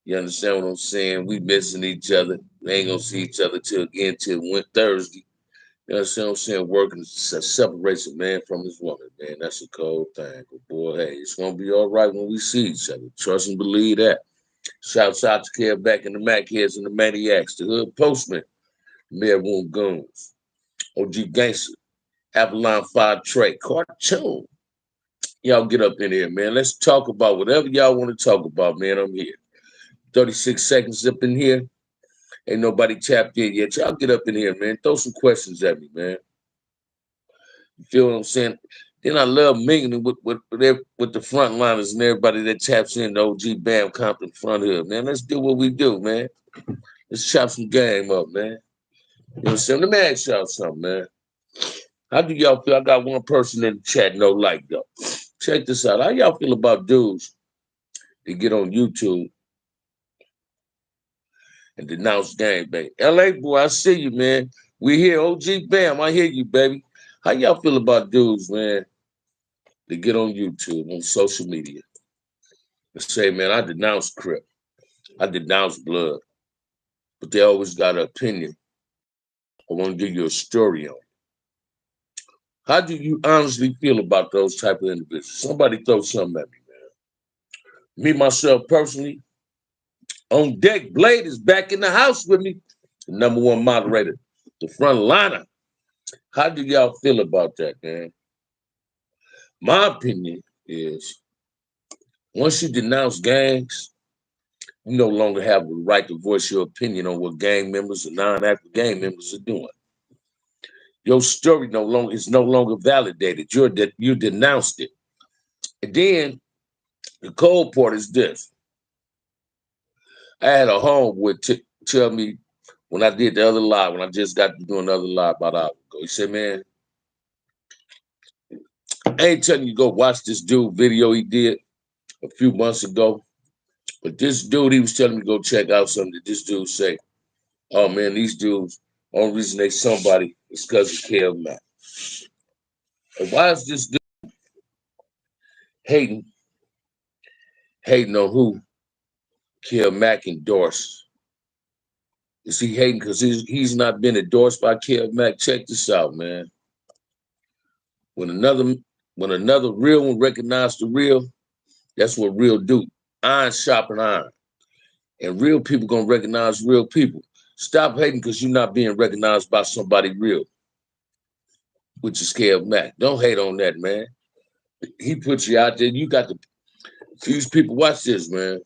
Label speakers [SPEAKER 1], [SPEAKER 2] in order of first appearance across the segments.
[SPEAKER 1] You understand what I'm saying? We missing each other. We ain't gonna see each other till Thursday. You understand what I'm saying? Working separates a man from his woman, man. That's a cold thing. But boy, hey, it's gonna be all right when we see each other. Trust and believe that. Shouts out to Kev back in the Mac Heads and the Maniacs, the Hood Postman, Mayor Woon Goons, OG Gangster, Avalon 5 Trey, Cartoon. Y'all get up in here, man. Let's talk about whatever y'all want to talk about, man. I'm here. 36 seconds up in here. Ain't nobody tapped in yet. Y'all get up in here, man. Throw some questions at me, man. You feel what I'm saying? Then I love mingling with the frontliners and everybody that taps in the OG Bam Compton front hood, man. Let's do what we do, man. Let's chop some game up, man. You know what I'm saying? Let me ask y'all something, man. How do y'all feel? I got one person in the chat, no like, though. Check this out. How y'all feel about dudes that get on YouTube and denounce gangbang? LA boy, I see you, man. We here, OG Bam. I hear you, baby. How y'all feel about dudes, man, that get on YouTube, on social media, and say, man, I denounce Crip, I denounce blood, but they always got an opinion. I want to give you a story on it. How do you honestly feel about those type of individuals? Somebody throw something at me, man. Me, myself, personally, on deck, Blade is back in the house with me, the number one moderator, the front liner. How do y'all feel about that, man? My opinion is once you denounce gangs, you no longer have the right to voice your opinion on what gang members or non-active gang members are doing. Your story is no longer validated. You denounced it. And then the cold part is this. I had a homeboy tell me when I did the other live, when I just got to do another live about an hour ago. He said, man, I ain't telling you to go watch this dude video he did a few months ago. But this dude, he was telling me to go check out something that this dude say. Oh man, these dudes, only reason they somebody is because of Kev Mack. And why is this dude hating on who Kev Mack endorsed? Is he hating because he's not been endorsed by Kev Mack? Check this out, man. When another real one recognized the real, that's what real do. Iron sharpen iron. And real people gonna recognize real people. Stop hating because you're not being recognized by somebody real, which is Kev Mack. Don't hate on that, man. He put you out there. You got to fuse people. Watch this, man.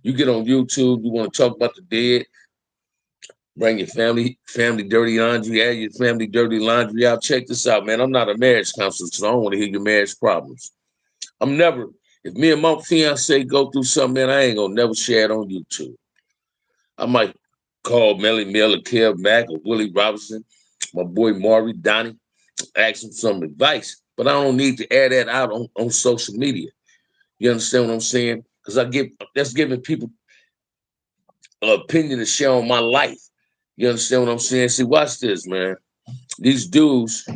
[SPEAKER 1] You get on YouTube, you want to talk about the dead, bring your family dirty laundry, add your family dirty laundry out. Check this out, man. I'm not a marriage counselor, so I don't want to hear your marriage problems. If me and my fiance go through something, man, I ain't gonna never share it on YouTube. I might call Melly Mill or Kev Mack or Willie Robinson, my boy Maury Donnie, ask him some advice. But I don't need to air that out on social media. You understand what I'm saying? Because that's giving people an opinion to share on my life. You understand what I'm saying? See, watch this, man. These dudes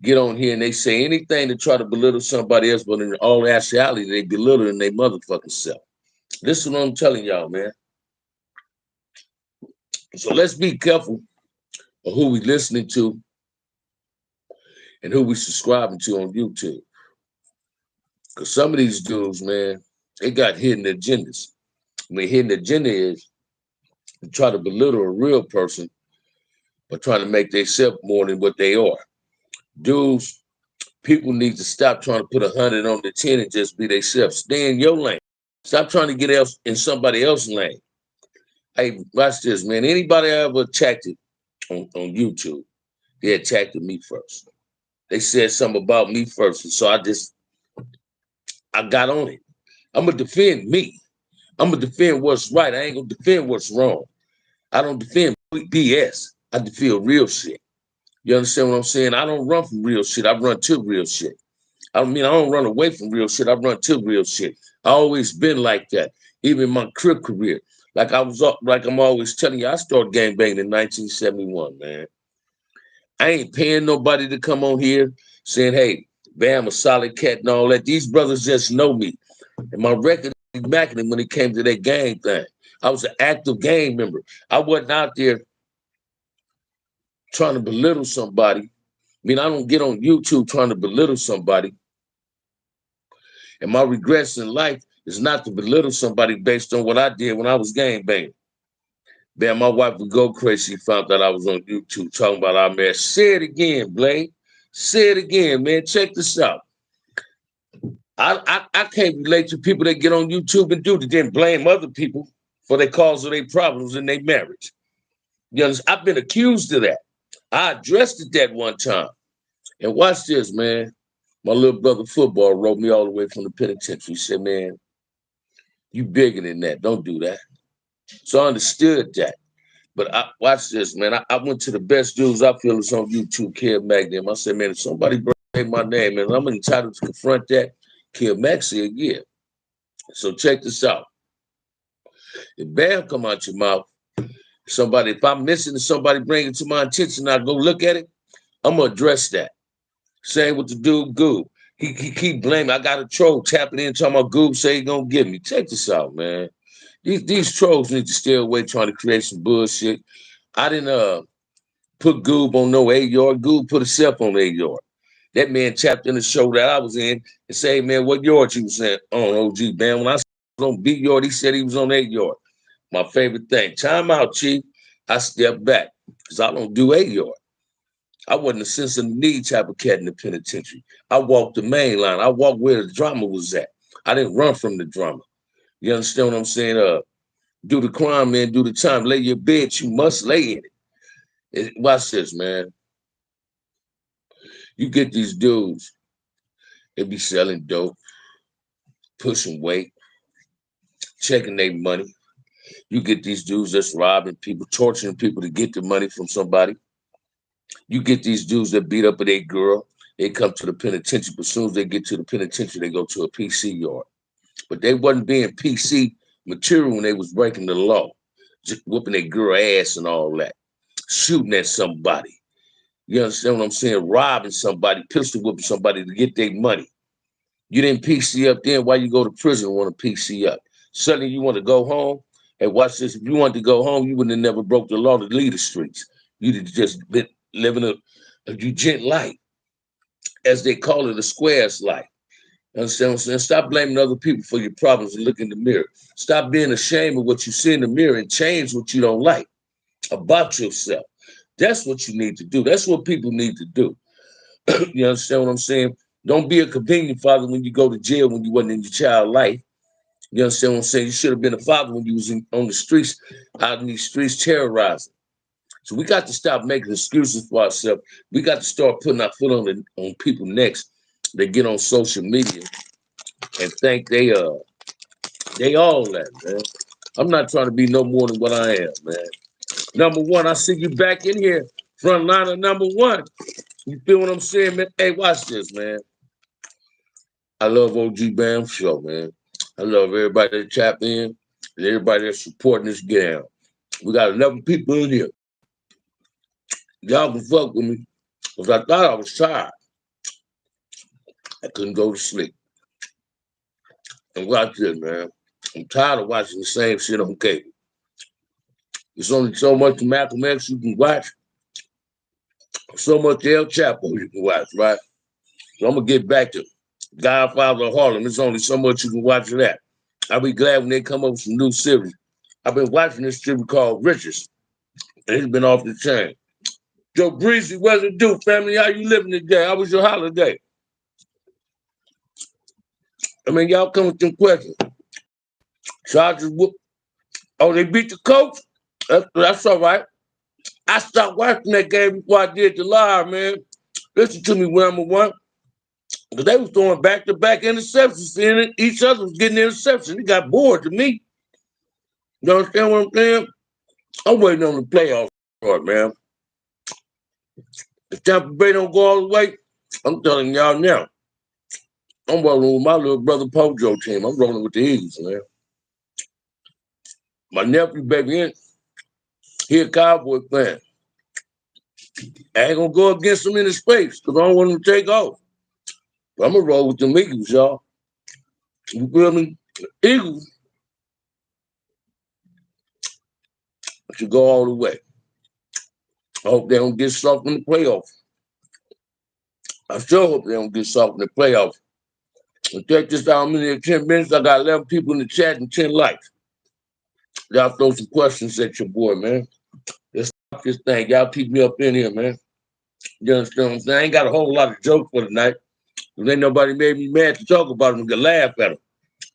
[SPEAKER 1] get on here and they say anything to try to belittle somebody else, but in all actuality, they belittle in their motherfucking self. This is what I'm telling y'all, man. So let's be careful of who we listening to and who we subscribing to on YouTube. Because some of these dudes, man, they got hidden agendas. I mean, hidden agenda is to try to belittle a real person by trying to make themselves more than what they are. Dudes, people need to stop trying to put 100 on the 10 and just be themselves. Stay in your lane. Stop trying to get else in somebody else's lane. Hey, watch this, man. Anybody I ever attacked on YouTube, they attacked me first. They said something about me first. And so I got on it. I'm going to defend me. I'm going to defend what's right. I ain't going to defend what's wrong. I don't defend BS. I defend real shit. You understand what I'm saying? I don't run from real shit. I run to real shit. I don't run away from real shit. I run to real shit. I always been like that. Even in my Crip career. Like I'm always telling you, I started gangbanging in 1971, man. I ain't paying nobody to come on here saying, hey, Bam, a solid cat and all that. These brothers just know me. And my record immaculate when it came to that game thing. I was an active game member. I wasn't out there trying to belittle somebody. I mean, I don't get on YouTube trying to belittle somebody. And my regrets in life is not to belittle somebody based on what I did when I was game banging. Man, my wife would go crazy. She found out I was on YouTube talking about our marriage. Say it again, Blade. Say it again, man. Check this out. I can't relate to people that get on YouTube and do that, then blame other people for their cause of their problems in their marriage. You understand? I've been accused of that. I addressed it that one time. And watch this, man. My little brother football wrote me all the way from the penitentiary. He said, man, you bigger than that. Don't do that. So I understood that. But watch this, man. I went to the best dudes I feel is on YouTube, Kid Magnum. I said, man, if somebody bring my name, and I'm entitled to confront that, Kid Max said, yeah. So check this out. If Bam come out your mouth, somebody, if I'm missing and somebody bring it to my attention, I go look at it, I'm gonna address that. Same with the dude Goob. He keep blaming. I got a troll tapping in talking about Goob say he gonna get me. Check this out, man. These trolls need to stay away trying to create some bullshit. I didn't put Goob on no A-yard. Goob put himself on A-yard. That man tapped in the show that I was in and say, hey, man, what yard you was on OG Bam? When I was on B yard, he said he was on A-yard. My favorite thing. Time out, Chief. I stepped back because I don't do A-yard. I wasn't a sense of need type of cat in the penitentiary. I walked the main line. I walked where the drama was at. I didn't run from the drama. You understand what I'm saying? Do the crime, man, do the time. Lay your bed, you must lay in it. Watch this, man. You get these dudes, they be selling dope, pushing weight, checking their money. You get these dudes that's robbing people, torturing people to get the money from somebody. You get these dudes that beat up a their girl. They come to the penitentiary, but as soon as they get to the penitentiary, they go to a PC yard. But they wasn't being PC material when they was breaking the law, just whooping their girl ass and all that, shooting at somebody. You understand what I'm saying? Robbing somebody, pistol whipping somebody to get their money. You didn't PC up then. Why you go to prison and want to PC up? Suddenly you want to go home. Hey, watch this. If you wanted to go home, you wouldn't have never broke the law to leave the streets. You'd have just been living a gent life, as they call it, a square's life. Understand what I'm saying? Stop blaming other people for your problems and look in the mirror. Stop being ashamed of what you see in the mirror and change what you don't like about yourself. That's what you need to do. That's what people need to do. You understand what I'm saying? Don't be a convenient father when you go to jail when you wasn't in your child life. You understand what I'm saying? You should have been a father when you was on the streets, out in these streets terrorizing. So we got to stop making excuses for ourselves. We got to start putting our foot on people's necks. They get on social media and think they all that, man. I'm not trying to be no more than what I am, man. Number one, I see you back in here, front liner number one. You feel what I'm saying, man? Hey, watch this, man. I love OG Bam show, man. I love everybody that tapped in and everybody that's supporting this game. We got 11 people in here. Y'all can fuck with me because I thought I was tired. I couldn't go to sleep. And watch this, man. I'm tired of watching the same shit on cable. There's only so much Malcolm X you can watch, so much El Chapo you can watch, right? So I'm gonna get back to Godfather of Harlem. There's only so much you can watch of that. I'll be glad when they come up with some new series. I've been watching this series called Riches, and it's been off the chain. Joe Breezy, what's it do, family? How you living today? How was your holiday? I mean, y'all come with them questions. Chargers whoop. Oh, they beat the coach? That's all right. I stopped watching that game before I did the live, man. Listen to me, number one. Because they was throwing back-to-back interceptions, and each other was getting interceptions. It got bored to me. You understand what I'm saying? I'm waiting on the playoff start, man. If Tampa Bay don't go all the way, I'm telling y'all now. I'm rolling with my little brother Pojo team. I'm rolling with the Eagles, man. My nephew, baby, he a Cowboy fan. I ain't gonna go against him in his space because I don't want him to take off. But I'm gonna roll with the Eagles, y'all. You feel me? Eagles should go all the way. I hope they don't get soft in the playoff. I sure hope they don't get soft in the playoff. And check this out, I'm in here 10 minutes. I got 11 people in the chat and 10 likes. Y'all throw some questions at your boy, man. Let's stop this thing. Y'all keep me up in here, man. You understand what I'm saying? I ain't got a whole lot of jokes for tonight. Because ain't nobody made me mad to talk about them and to laugh at them.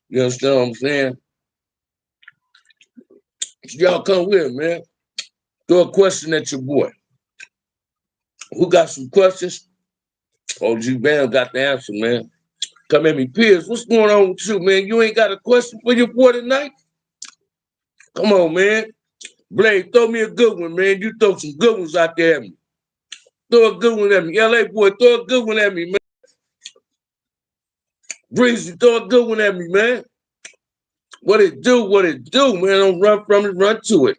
[SPEAKER 1] You understand what I'm saying? So y'all come with me, man. Throw a question at your boy. Who got some questions? OG Bam got the answer, man. Come at me, Piers. What's going on with you, man? You ain't got a question for your boy tonight? Come on, man. Blade, throw me a good one, man. You throw some good ones out there at me. Throw a good one at me. LA boy, throw a good one at me, man. Breezy, throw a good one at me, man. What it do, man. Don't run from it, run to it.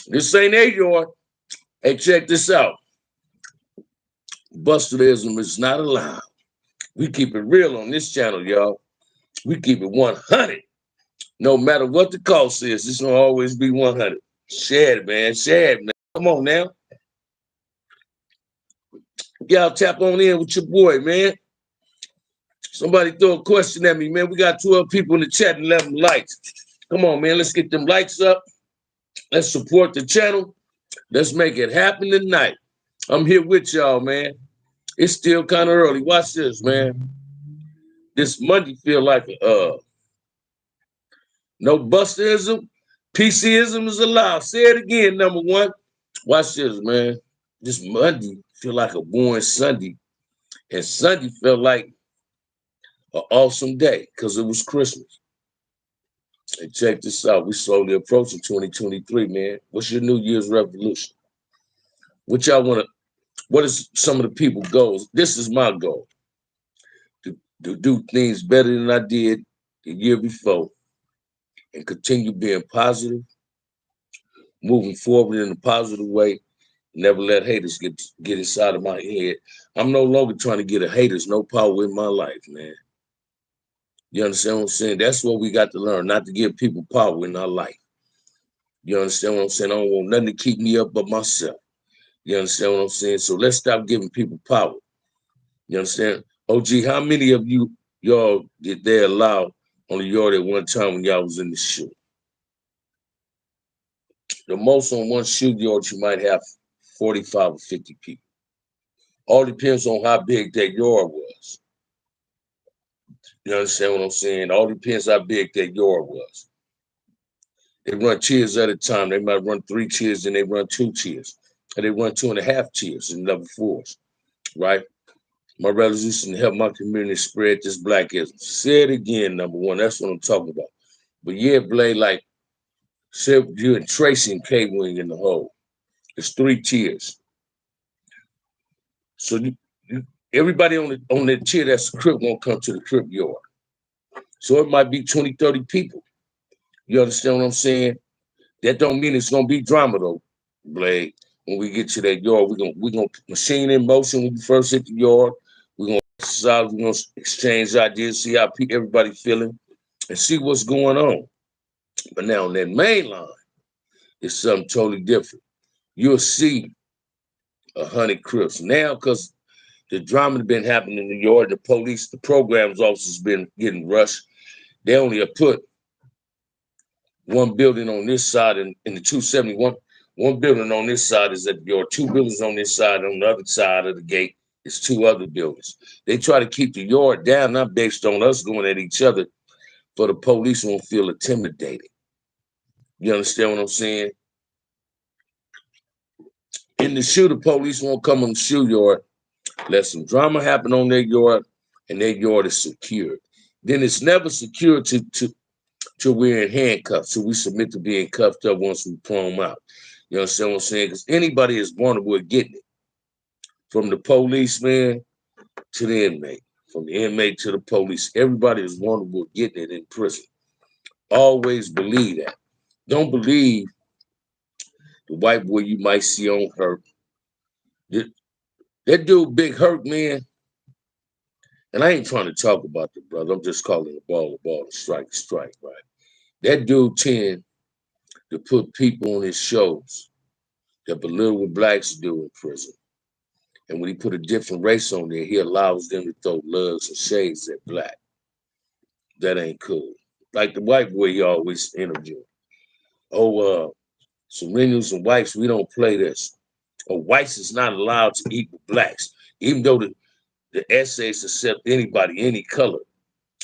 [SPEAKER 1] This ain't a yard. Hey, check this out. Busterism is not allowed. We keep it real on this channel, y'all. We keep it 100. No matter what the cost is, it's gonna always be 100. Share it, man. Share it, man. Come on now. Y'all tap on in with your boy, man. Somebody throw a question at me, man. We got 12 people in the chat and 11 likes. Come on, man. Let's get them likes up. Let's support the channel. Let's make it happen tonight. I'm here with y'all, man. It's still kind of early. Watch this, man. This Monday feel like no busterism. PCism is allowed. Say it again, number one. Watch this, man. This Monday feel like a boring Sunday. And Sunday felt like an awesome day because it was Christmas. And check this out. We slowly approaching 2023, man. What's your New Year's resolution? What y'all want to, what is some of the people goals? This is my goal. To do things better than I did the year before and continue being positive, moving forward in a positive way. Never let haters get inside of my head. I'm no longer trying to get a haters no power in my life, man. You understand what I'm saying? That's what we got to learn, not to give people power in our life. You understand what I'm saying? I don't want nothing to keep me up but myself. You understand what I'm saying? So let's stop giving people power. You understand? OG, how many of y'all did they allow on the yard at one time when y'all was in the shoe? The most on one shoe yard, you might have 45 or 50 people. All depends on how big that yard was. You understand what I'm saying? All depends how big that yard was. They run cheers at a time. They might run 3 cheers and they run 2 cheers. And they run 2.5 cheers in level 4s, right? My resolution to help my community spread this blackism. Say it again, number one. That's what I'm talking about. But yeah, Blade, like, said you and Tracy and K-Wing in the hole. It's 3 cheers. So everybody on the cheer that's the crib won't come to the crib yard. So it might be 20, 30 people. You understand what I'm saying? That don't mean it's gonna be drama though, Blade. When we get to that yard, we're gonna machine in motion when we first hit the yard. We're gonna exercise, we're gonna exchange ideas, see how everybody feeling, and see what's going on. But now on that main line, it's something totally different. You'll see 100 crips. Now, because the drama has been happening in the yard, the police, the programs officers been getting rushed. They only have put one building on this side and in the 271, one building on this side is at the yard, 2 buildings on this side, on the other side of the gate is 2 other buildings. They try to keep the yard down, not based on us going at each other, for the police won't feel intimidated. You understand what I'm saying? In the shoe, the police won't come on the shoe yard, let some drama happen on their yard, and their yard is secured. Then it's never secure till we're in handcuffs, till we submit to being cuffed up once we pull them out. You understand what I'm saying? Because anybody is vulnerable at getting it. From the policeman to the inmate, from the inmate to the police, everybody is vulnerable at getting it in prison. Always believe that. Don't believe the white boy you might see on Hurt. That dude, Big Hurt, man, And I ain't trying to talk about the brother. I'm just calling the ball, and strike, right? That dude tend to put people on his shows that belittle what blacks do in prison. And when he put a different race on there, he allows them to throw lugs and shades at black. That ain't cool. Like the white boy he always interview. Oh, Serenials and whites, we don't play this. Or whites is not allowed to eat with blacks, even though the essays accept anybody, any color.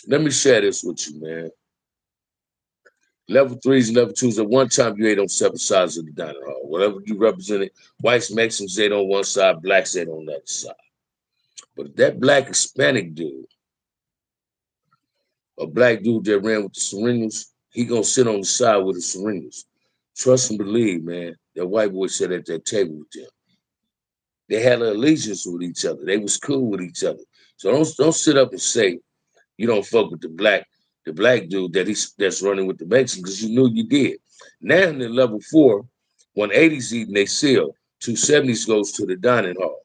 [SPEAKER 1] Let me share this with you, man. Level threes and level twos. At one time, you ate on separate sides of the dining hall. Whatever you represented, whites, Mexicans ate on one side, blacks ate on the other side. But that black Hispanic dude, a black dude that ran with the Serenials, he gonna sit on the side with the Serenials. Trust and believe, man. That white boy sat at that table with them. They had an allegiance with each other. They was cool with each other. So don't sit up and say you don't fuck with the black dude that's running with the Mexican because you knew you did. Now in the level four, 180s eating they sell, 270s goes to the dining hall.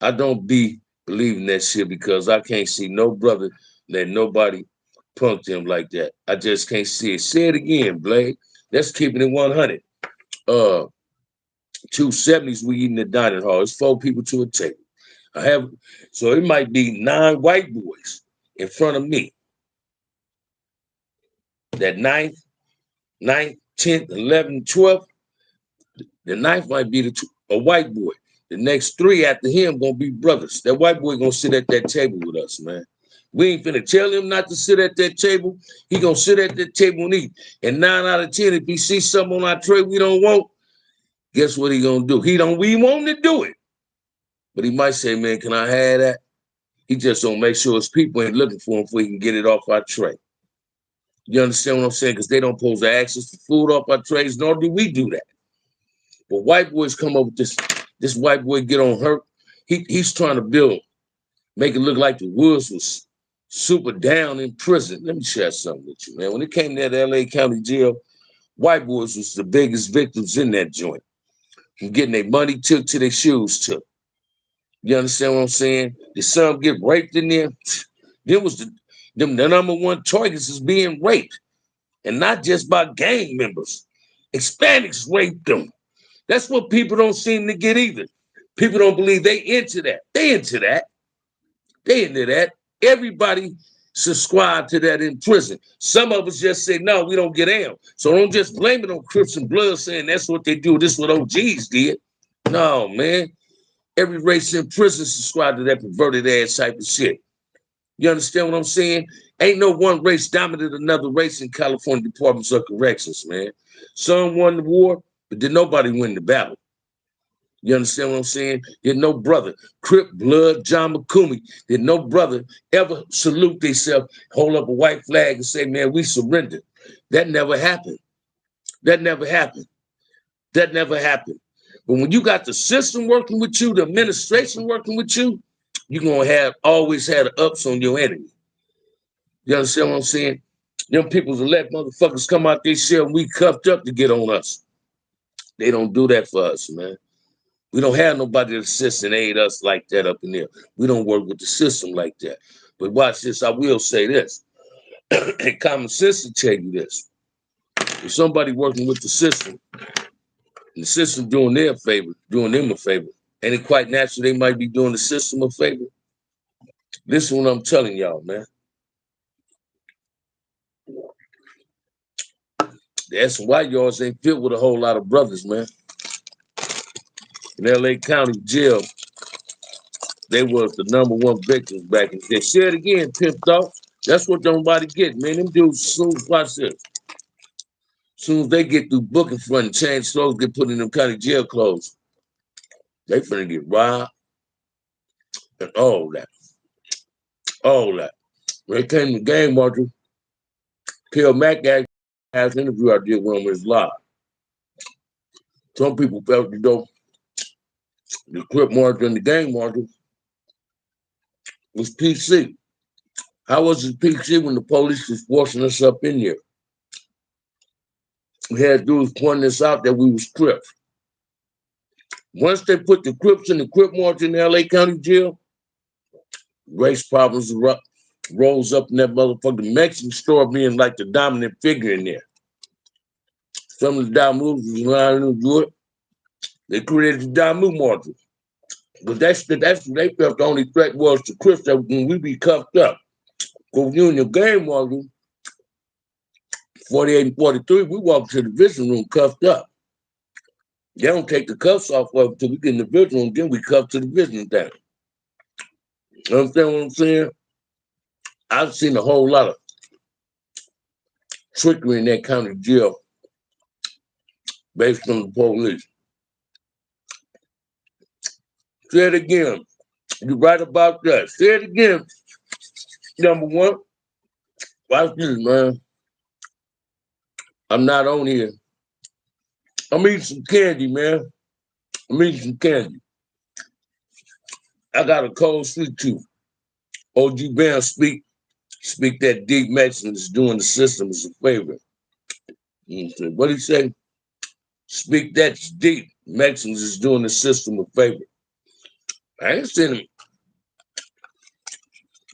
[SPEAKER 1] I don't be believing that shit because I can't see no brother let nobody punk them like that. I just can't see it. Say it again, Blade. That's keeping it 100. 270s we eating the dining hall. It's 4 people to a table. I have so it might be 9 white boys in front of me. That ninth, 10th, 11th, 12th, the ninth might be a white boy. The next 3 after him gonna be brothers. That white boy gonna sit at that table with us, man. We ain't finna tell him not to sit at that table. He gonna sit at that table and eat. And 9 out of 10, if he sees something on our tray we don't want, guess what he gonna do? We want him to do it. But he might say, man, can I have that? He just don't make sure his people ain't looking for him before he can get it off our tray. You understand what I'm saying? Because they don't pose the access to food off our trays, nor do we do that. But white boys come up with this white boy get on her. He's trying to make it look like the Woods was super down in prison. Let me share something with you, man. When it came to that LA County jail, white boys was the biggest victims in that joint. From getting their money took to their shoes took. You understand what I'm saying? Did some get raped in there? There was the number one targets is being raped. And not just by gang members. Hispanics raped them. That's what people don't seem to get either. People don't believe they into that. They into that. They into that. Everybody subscribe to that in prison. Some of us just say, no, we don't get down. So don't just blame it on Crips and Blood saying that's what they do. This is what OGs did. No, man. Every race in prison subscribe to that perverted ass type of shit. You understand what I'm saying? Ain't no one race dominated another race in California Departments of Corrections, man. Some won the war, but did nobody win the battle? You understand what I'm saying? Did no brother, Crip, Blood, John McCumey, did no brother ever salute themselves, hold up a white flag and say, man, we surrendered. That never happened. That never happened. That never happened. But when you got the system working with you, the administration working with you, you're going to have always had the ups on your enemy. You understand what I'm saying? Them people's let motherfuckers come out their shell and we cuffed up to get on us. They don't do that for us, man. We don't have nobody to assist and aid us like that up in there. We don't work with the system like that. But watch this, I will say this. And common sense will tell you this. If somebody working with the system, and the system doing them a favor, and it quite natural they might be doing the system a favor. Listen what I'm telling y'all, man. That's why y'all ain't filled with a whole lot of brothers, man. In LA County Jail, they was the number one victims back in the day. Say it again, pimped off. That's what nobody get, man. Them dudes, soon as they get through booking front and change clothes, get put in them county jail clothes, they finna get robbed and all that. All that. When it came to game marcher, Kill Mac has an interview I did with him was live. Some people felt as though the clip marcher and the game marcher was PC. How was it PC when the police was forcing us up in there? We had dudes pointing us out that we was Crips. Once they put the Crips in the Crip march in the LA County Jail, Race problems rose up in that motherfucker. The Mexican store being like the dominant figure in there. Some of the Damu was around and do it. They created the Damu market. But that's they felt the only threat was to Chris that when we be cuffed up. Because you in your game market, 48 and 43, we walk to the vision room cuffed up. They don't take the cuffs off of until we get in the vision room, then we cuff to the vision thing. You understand what I'm saying? I've seen a whole lot of trickery in that county jail based on the police. Say it again. You're right about that. Say it again. Number one, watch this, man. I'm not on here. I'm eating some candy, man. I'm eating some candy. I got a cold sweet tooth. OG Bam speak that deep medicine is doing the system as a favor. What he say? Speak that deep medicine is doing the system a favor. I ain't saying them.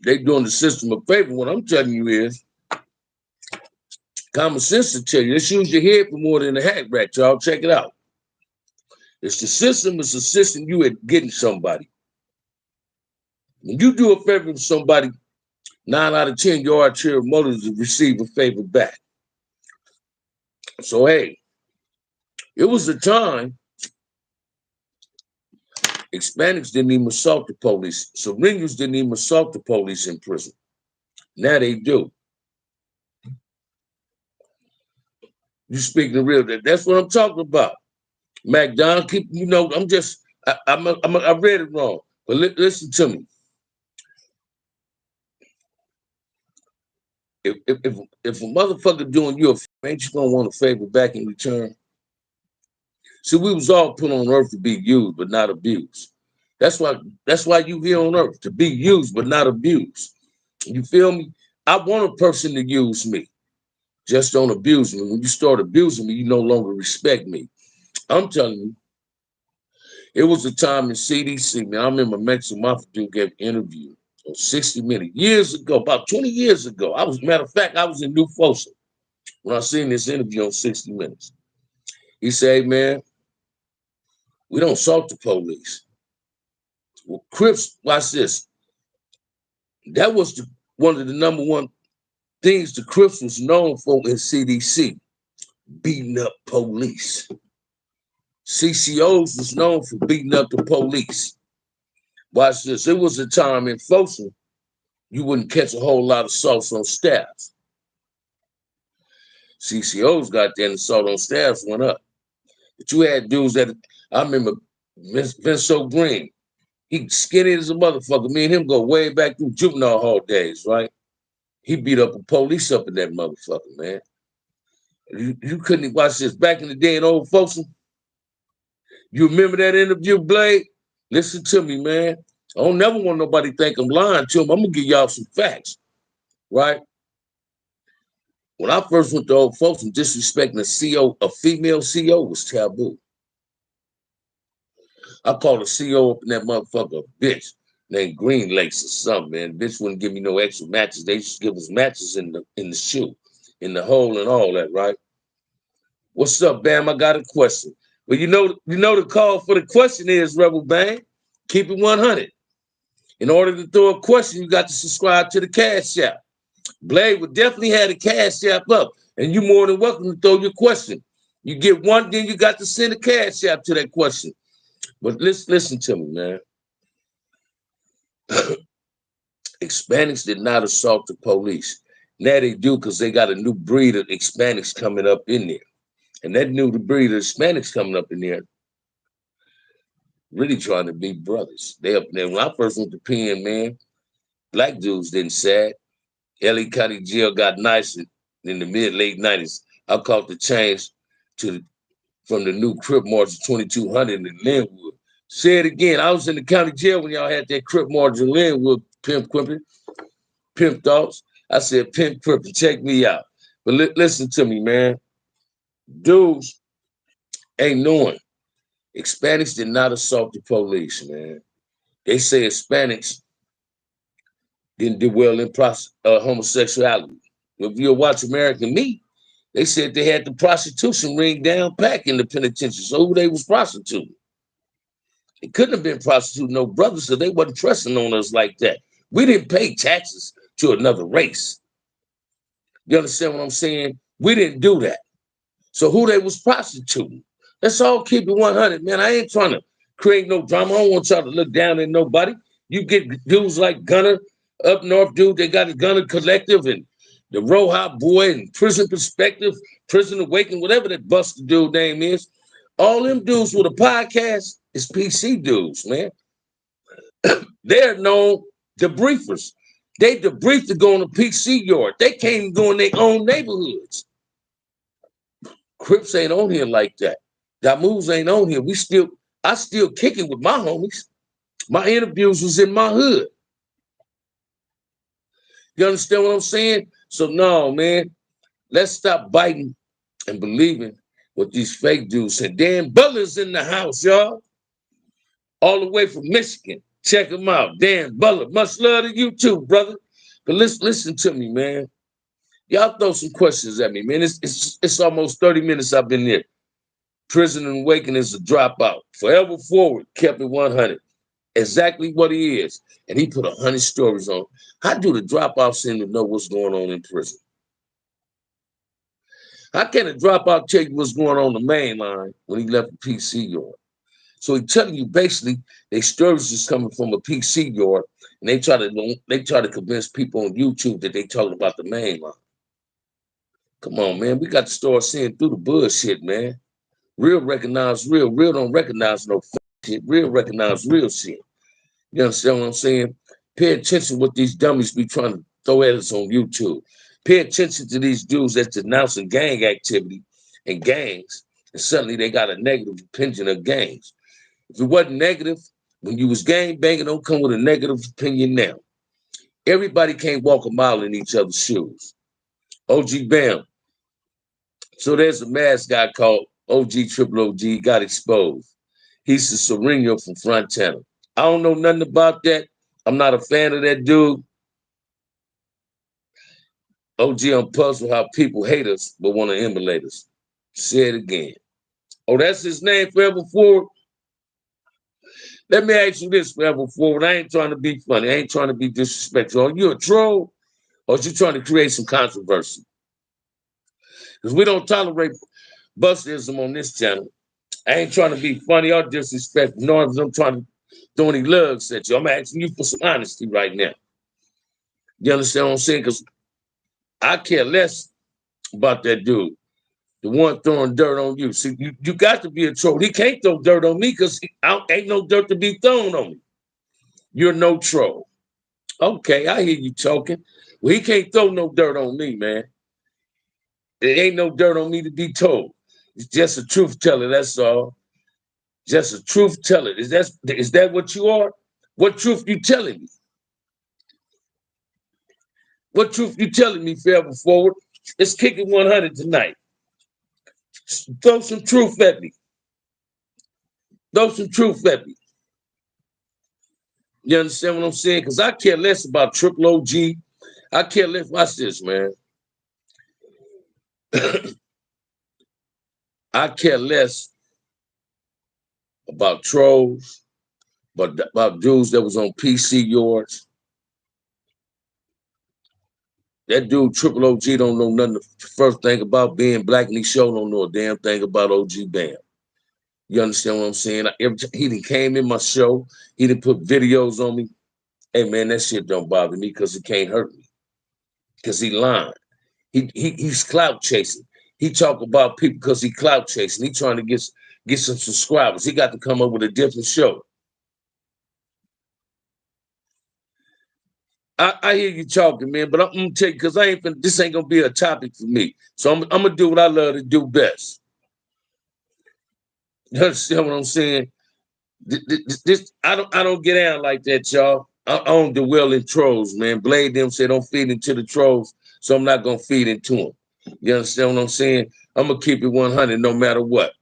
[SPEAKER 1] They doing the system a favor. What I'm telling you is common sense to tell you. Let's use your head for more than a hat rat, y'all. Check it out. It's the system that's assisting you at getting somebody. When you do a favor to somebody, 9 out of 10, your arterial motives will receive a favor back. So, hey, it was a time Hispanics didn't even assault the police. Sureños didn't even assault the police in prison. Now they do. You speaking the real, that's what I'm talking about. McDonald, I read it wrong, but listen to me. If a motherfucker doing you a favor, ain't you gonna want a favor back in return? See, we was all put on earth to be used, but not abused. That's why you here on earth, to be used, but not abused. You feel me? I want a person to use me. Just don't abuse me. When you start abusing me, you no longer respect me. I'm telling you, it was a time in CDC, man. I remember Mexican Mafia dude gave an interview on 60 Minutes years ago, about 20 years ago. Matter of fact, I was in New Folsom when I seen this interview on 60 Minutes. He said, hey, man, we don't assault the police. Well, Crips, watch this. That was one of the number one things the Crips was known for in CDC, beating up police. CCOs was known for beating up the police. Watch this. It was a time in Folsom you wouldn't catch a whole lot of assaults on staffs. CCOs got there and assault on staffs went up. But you had dudes that, I remember Vince Green. He skinny as a motherfucker. Me and him go way back through juvenile hall days, right? He beat up a police up in that motherfucker, man. You couldn't watch this. Back in the day in Old Folsom, you remember that interview, Blade? Listen to me, man. I don't never want nobody to think I'm lying to them. I'm gonna give y'all some facts, right? When I first went to Old Folsom, disrespecting a female CO was taboo. I called a CO up in that motherfucker a bitch named Green Lakes or something, man. Bitch wouldn't give me no extra matches. They just give us matches in the shoe, in the hole and all that, right? What's up, Bam? I got a question. Well, you know the call for the question is, Rebel Bang, keep it 100. In order to throw a question, you got to subscribe to the Cash App. Blade would definitely have the Cash App up, and you're more than welcome to throw your question. You get one, then you got to send a Cash App to that question. But listen to me, man. Hispanics did not assault the police. Now they do because they got a new breed of Hispanics coming up in there. And that new breed of Hispanics coming up in there really trying to be brothers. They up there. When I first went to Penn, man, black dudes didn't sad. LA County Jail got nice in the late 90s. I caught the change from the new Crip March of 2200 in Linwood. Say it again. I was in the county jail when y'all had that Crip March in Linwood, Pimp Quimpin, Pimp Thoughts. I said, Pimp Quimpin, check me out. But listen to me, man. Dudes ain't knowing. Hispanics did not assault the police, man. They say Hispanics didn't do well in homosexuality. If you watch American Me, they said they had the prostitution ring down pack in the penitentiary. So who they was prostituting? It couldn't have been prostituting no brothers, so they wasn't trusting on us like that. We didn't pay taxes to another race. You understand what I'm saying? We didn't do that. So who they was prostituting? Let's all keep it 100, man. I ain't trying to create no drama. I don't want y'all to look down at nobody. You get dudes like Gunner up north, dude. They got a Gunner Collective and the Roha Boy and Prison Perspective, Prison Awakening, whatever that busted dude name is. All them dudes with a podcast is PC dudes, man. They're known debriefers. They debrief to go on a PC yard. They can't even go in their own neighborhoods. Crips ain't on here like that. Damoos ain't on here. I still kicking with my homies. My interviews was in my hood. You understand what I'm saying? So no, man, let's stop biting and believing what these fake dudes said. Dan Butler's in the house, y'all. All the way from Michigan. Check him out. Dan Butler. Much love to you too, brother. But listen to me, man. Y'all throw some questions at me, man. It's almost 30 minutes I've been here. Prison and Awakening is a dropout. Forever Forward kept it 100. Exactly what he is. And he put 100 stories on. How do the dropouts seem to know what's going on in prison? How can a dropout tell you what's going on the main line when he left the PC yard? So he's telling you basically their stories is coming from a PC yard, and they try to convince people on YouTube that they talking about the main line. Come on, man. We got to start seeing through the bullshit, man. Real recognize real. Real don't recognize no shit. Real recognize real shit. You understand what I'm saying? Pay attention to what these dummies be trying to throw at us on YouTube. Pay attention to these dudes that's denouncing gang activity and gangs, and suddenly they got a negative opinion of gangs. If it wasn't negative, when you was gang banging, don't come with a negative opinion now. Everybody can't walk a mile in each other's shoes. OG Bam. So there's a mask guy called OG Triple OG, got exposed. He's the Sereno from Fontana. I don't know nothing about that. I'm not a fan of that dude. OG, I'm puzzled how people hate us but want to emulate us. Say it again. Oh, that's his name, Forever Forward? Let me ask you this, Forever Forward. I ain't trying to be funny. I ain't trying to be disrespectful. Are you a troll or are you trying to create some controversy? Because we don't tolerate bustism on this channel. I ain't trying to be funny or disrespectful, nor am I trying to throw any lugs at you. I'm asking you for some honesty right now. You understand what I'm saying? Because I care less about that dude, the one throwing dirt on you. See, you got to be a troll. He can't throw dirt on me because ain't no dirt to be thrown on me. You're no troll. Okay, I hear you talking. Well, he can't throw no dirt on me, man. There ain't no dirt on me to be told. It's just a truth teller, that's all. Just a truth teller. Is that what you are? What truth you telling me? What truth you telling me, Forever Forward? Let's kick it 100 tonight. Throw some truth at me. Throw some truth at me. You understand what I'm saying? Because I care less about Triple OG. I care less. Watch this, man. I care less about trolls, but about dudes that was on PC yards. That dude, Triple OG, don't know nothing. The first thing about being black, and he sure don't know a damn thing about OG Bam. You understand what I'm saying? Every time he came in my show, he didn't put videos on me. Hey, man, that shit don't bother me because it can't hurt me. Because he lying. He's clout chasing. He talk about people because he clout chasing. He trying to get some subscribers. He got to come up with a different show. I hear you talking, man, but I'm gonna tell you because this ain't gonna be a topic for me. So I'm gonna do what I love to do best. You understand what I'm saying? I don't get down like that, y'all. I don't do well in trolls, man. Blade them say don't feed into the trolls, so I'm not gonna feed into them. You understand what I'm saying? I'm gonna keep it 100 no matter what.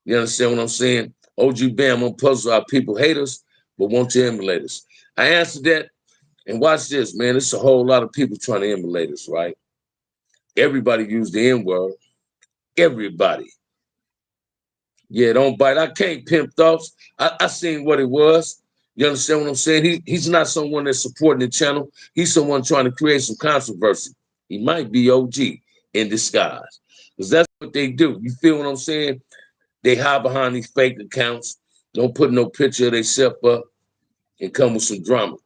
[SPEAKER 1] You understand what I'm saying? OG Bam, I'm puzzled how people hate us, but want to emulate us. I answered that. And watch this, man. It's a whole lot of people trying to emulate us, right? Everybody use the N-word. Everybody. Yeah, don't bite. I can't pimp thoughts. I seen what it was. You understand what I'm saying? He's not someone that's supporting the channel. He's someone trying to create some controversy. He might be OG in disguise. Because that's what they do. You feel what I'm saying? They hide behind these fake accounts, don't put no picture of themselves up, and come with some drama.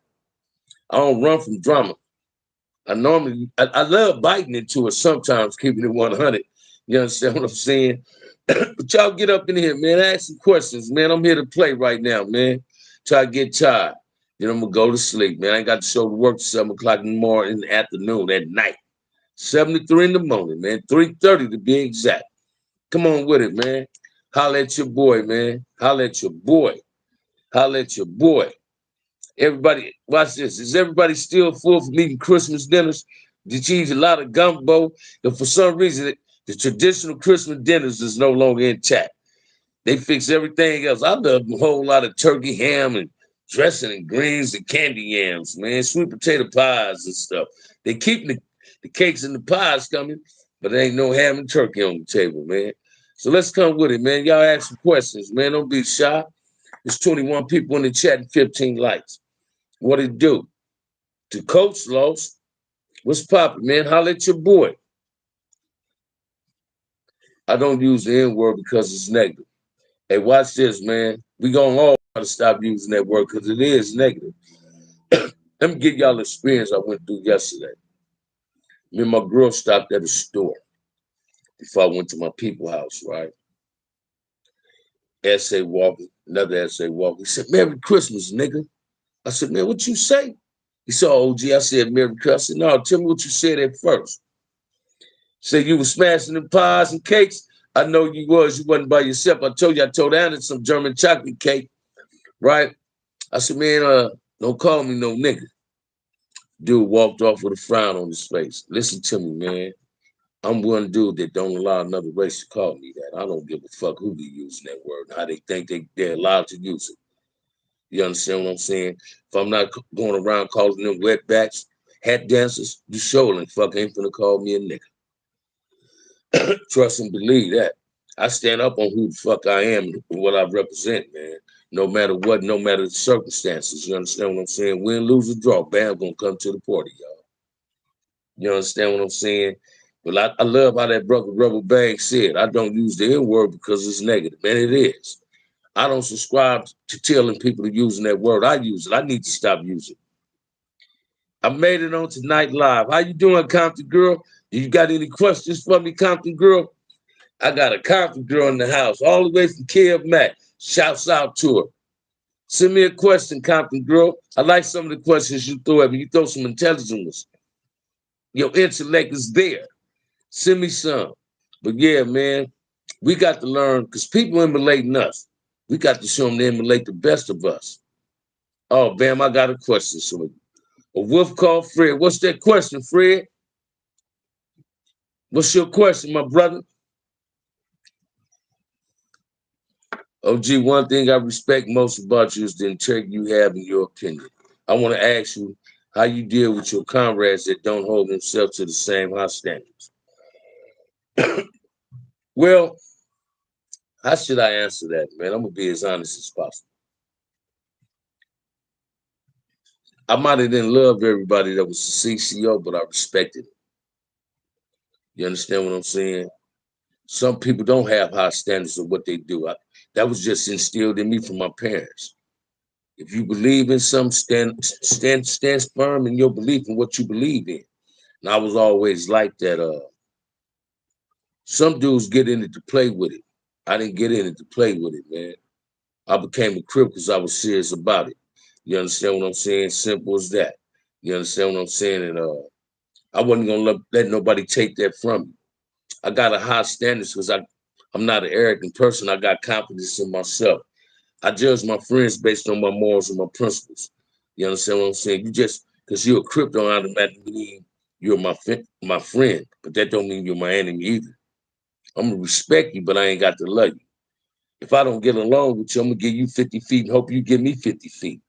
[SPEAKER 1] I don't run from drama. I love biting into it sometimes, keeping it 100. You understand what I'm saying? But y'all get up in here, man. Ask some questions, man. I'm here to play right now, man. Till I get tired. Then I'm gonna go to sleep, man. I ain't got to show to work till 7 o'clock in the morning, in the afternoon, at night. 7 to 3 in the morning, man. 3:30 to be exact. Come on with it, man. Holla at your boy, man. Holla at your boy. Holla at your boy. Everybody, watch this. Is everybody still full from eating Christmas dinners? Did you eat a lot of gumbo? And for some reason, the traditional Christmas dinners is no longer intact. They fix everything else. I love a whole lot of turkey ham and dressing and greens and candy yams, man. Sweet potato pies and stuff. They keep the cakes and the pies coming, but there ain't no ham and turkey on the table, man. So let's come with it, man. Y'all ask some questions, man. Don't be shy. There's 21 people in the chat and 15 likes. What it do? To Coach Lost, what's poppin', man? Holla at your boy. I don't use the N-word because it's negative. Hey, watch this, man. We gonna all try to stop using that word because it is negative. Let me give y'all the experience I went through yesterday. Me and my girl stopped at a store before I went to my people house, right? S.A. Walker, another S.A. Walker. He said, Merry Christmas, nigga. I said, man, what you say? He said, OG. I said, Merry Christmas. I said, no, tell me what you said at first. Say you was smashing the pies and cakes. I know you was. You wasn't by yourself. I told Anna some German chocolate cake, right? I said, man, don't call me no nigga. Dude walked off with a frown on his face. Listen to me, man. I'm one dude that don't allow another race to call me that. I don't give a fuck who be using that word and how they think they're allowed to use it. You understand what I'm saying? If I'm not going around calling them wetbacks, hat dancers, you surely fuck ain't finna call me a nigga. Trust and believe that. I stand up on who the fuck I am and what I represent, man. No matter what, no matter the circumstances. You understand what I'm saying? Win, lose, or draw, Bam gonna come to the party, y'all. You understand what I'm saying? But I love how that brother Rubber Bang said, I don't use the N-word because it's negative. And it is. I don't subscribe to telling people to using that word. I use it. I need to stop using it. I made it on Tonight Live. How you doing, Compton Girl? You got any questions for me, Compton Girl? I got a Compton Girl in the house, all the way from Kev Mack. Shouts out to her. Send me a question, Compton Girl. I like some of the questions you throw at me. You throw some intelligent ones. Your intellect is there. Send me some. But yeah, man, we got to learn because people emulating us. We got to show them to emulate the best of us. Oh, bam, I got a question. So a wolf called Fred. What's that question, Fred? What's your question, my brother? OG, one thing I respect most about you is the integrity you have in your opinion. I want to ask you how you deal with your comrades that don't hold themselves to the same high standards. Well, how should I answer that, man? I'm going to be as honest as possible. I might have didn't love everybody that was the CCO, but I respected it. You understand what I'm saying? Some people don't have high standards of what they do. That was just instilled in me from my parents. If you believe in something, stand firm in your belief in what you believe in. And I was always like that. Some dudes get in it to play with it. I didn't get in it to play with it, man. I became a crip because I was serious about it. You understand what I'm saying? Simple as that. You understand what I'm saying? And I wasn't gonna let nobody take that from me. I got a high standards because I'm not an arrogant person. I got confidence in myself. I judge my friends based on my morals and my principles. You understand what I'm saying? You just because you're a crip don't automatically mean you're my friend, but that don't mean you're my enemy either. I'm gonna respect you, but I ain't got to love you. If I don't get along with you, I'm gonna give you 50 feet and hope you give me 50 feet.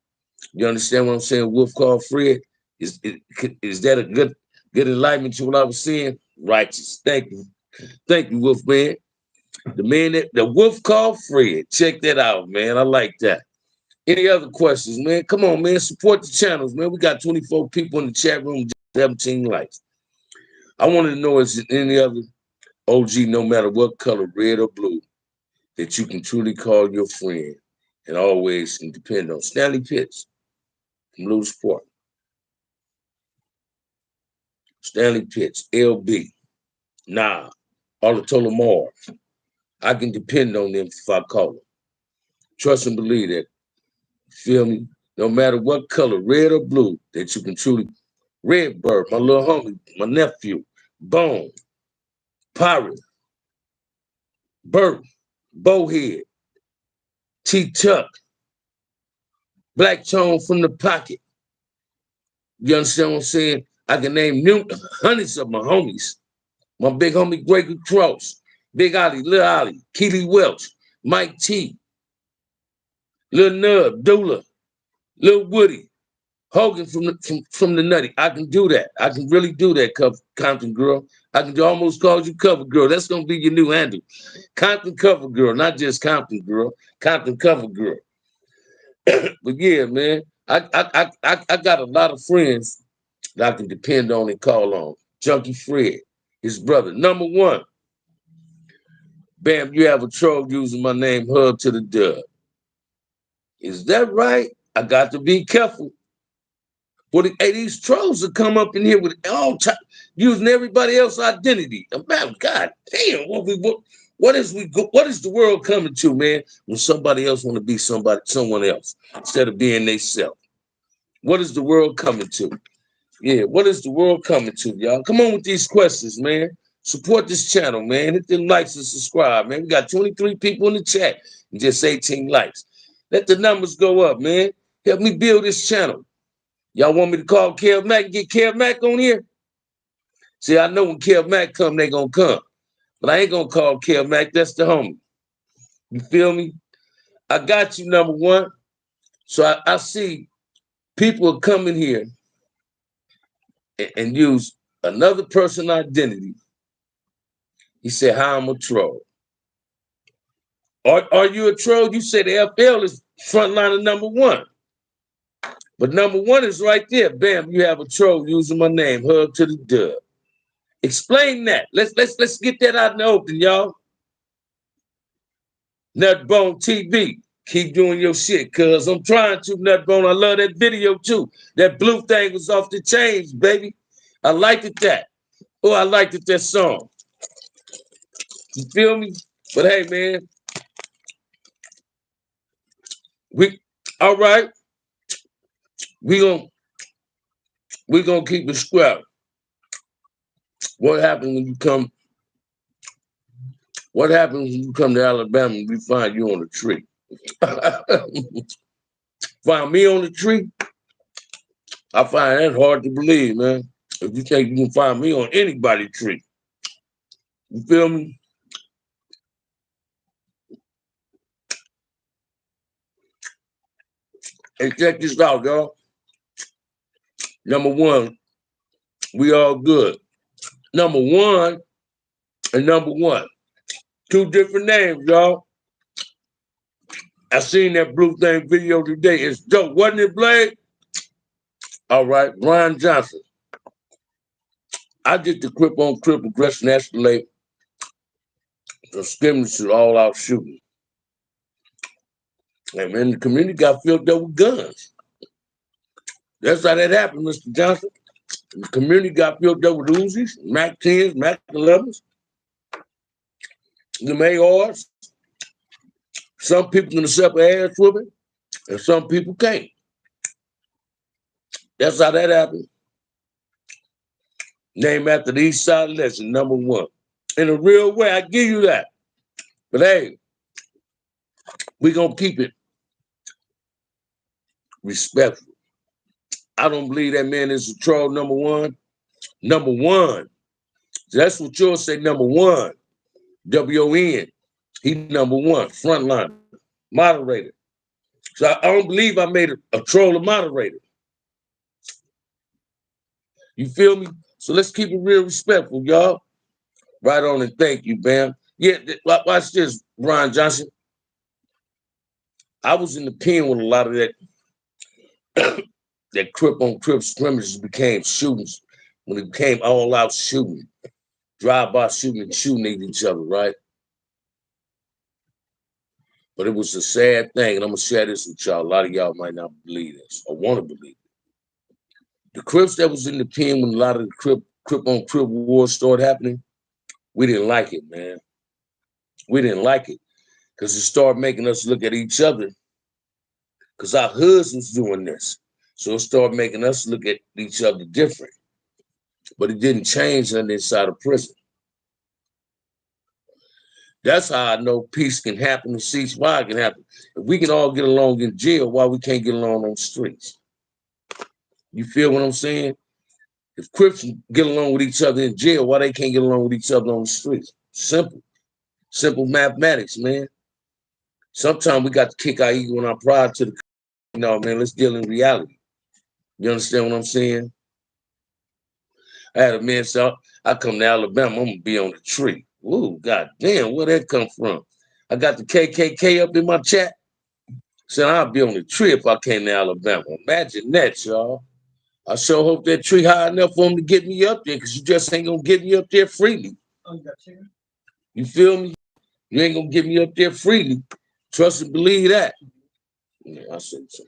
[SPEAKER 1] You understand what I'm saying? Wolf called Fred. Is that a good enlightenment to what I was saying? Righteous. Thank you. Thank you, Wolfman. The wolf called Fred. Check that out, man. I like that. Any other questions, man? Come on, man. Support the channels, man. We got 24 people in the chat room, 17 likes. I wanted to know, is there any other OG, no matter what color, red or blue, that you can truly call your friend and always can depend on? Stanley Pitts from Lewis Park. Stanley Pitts, LB. Nah. Olatola Marv. I can depend on them if I call them. Trust and believe that. Feel me? No matter what color, red or blue, that you can truly. Redbird, my little homie, my nephew, Bone, Pirate, Burt, Bowhead, T-Tuck, Black Tone from the Pocket. You understand what I'm saying? I can name hundreds of my homies. My big homie, Gregory Cross, Big Ollie, Lil Ollie, Keely Welch, Mike T, Lil Nub, Dula, Lil Woody, Hogan from the Nutty. I can do that. I can really do that, Compton Girl. I can almost call you Cover Girl. That's going to be your new handle. Compton Cover Girl, not just Compton Girl. Compton Cover Girl. But yeah, man, I got a lot of friends that I can depend on and call on. Junkie Fred, his brother. Number one, bam, you have a troll using my name, Hub to the Dub. Is that right? I got to be careful. But hey, these trolls will come up in here with all time, using everybody else's identity. Man, God damn, what is the world coming to, man? When somebody else want to be someone else instead of being they self. What is the world coming to? Yeah, what is the world coming to, y'all? Come on with these questions, man. Support this channel, man. Hit them likes and subscribe, man. We got 23 people in the chat and just 18 likes. Let the numbers go up, man. Help me build this channel. Y'all want me to call Kev Mack and get Kev Mack on here? See, I know when Kev Mack come, they gonna come. But I ain't gonna call Kev Mack. That's the homie. You feel me? I got you, number one. So I see people are coming here and use another person's identity. He said, "How I'm a troll." Are you a troll? You say the FL is frontliner number one. But number one is right there. Bam, you have a troll using my name, Hub to the Dub. Explain that. Let's get that out in the open, y'all. Nutbone TV. Keep doing your shit, cuz I'm trying to, Nutbone. I love that video too. That blue thing was off the chains, baby. I liked it that. Oh, I liked it that song. You feel me? But hey, man. All right. We gonna keep it scrap. What happens when you come? What happens when you come to Alabama and we find you on a tree? Find me on the tree? I find that hard to believe, man. If you think you can find me on anybody's tree. You feel me? Hey, check this out, y'all. Number one, we all good. Number one and number one. Two different names, y'all. I seen that blue thing video today. It's dope, wasn't it, Blade? All right, Ryan Johnson. I did the Crip on Crip aggression escalate from skirmish to all out shooting. And man, the community got filled up with guns. That's how that happened, Mr. Johnson. The community got filled up with Uzis, Mac 10s, Mac 11s, the ARs. Some people can accept ass whooping, and some people can't. That's how that happened. Named after the East Side legend, number one. In a real way, I give you that. But hey, we gonna keep it respectful. I don't believe that man is a troll, number one. Number one. That's what you'll say, number one. WON. He number one, frontline, moderator. So I don't believe I made a troll a moderator. You feel me? So let's keep it real respectful, y'all. Right on and thank you, Bam. Yeah, watch this, Ron Johnson. I was in the pen when a lot of that that crip on crip scrimmages became shootings, when it became all out shooting, drive-by shooting and shooting at each other, right? But it was a sad thing, and I'm gonna share this with y'all. A lot of y'all might not believe this or want to believe it. The Crips that was in the pen when a lot of the crip on crip wars started happening, we didn't like it, man. We didn't like it because it started making us look at each other because our hoods was doing this. So it started making us look at each other different. But it didn't change on the inside of prison. That's how I know peace can happen and ceasefire can happen. If we can all get along in jail, why we can't get along on the streets? You feel what I'm saying? If Crips get along with each other in jail, why they can't get along with each other on the streets? Simple. Simple mathematics, man. Sometimes we got to kick our ego and our pride to the, man, let's deal in reality. You understand what I'm saying? I had a man say, I come to Alabama, I'm gonna be on the tree. Ooh, god damn, where that come from? I got the KKK up in my chat. Said I'll be on the tree if I came to Alabama. Imagine that, y'all. I sure hope that tree high enough for him to get me up there, because you just ain't gonna get me up there freely. You feel me? You ain't gonna get me up there freely. Trust and believe that. Yeah, I said so.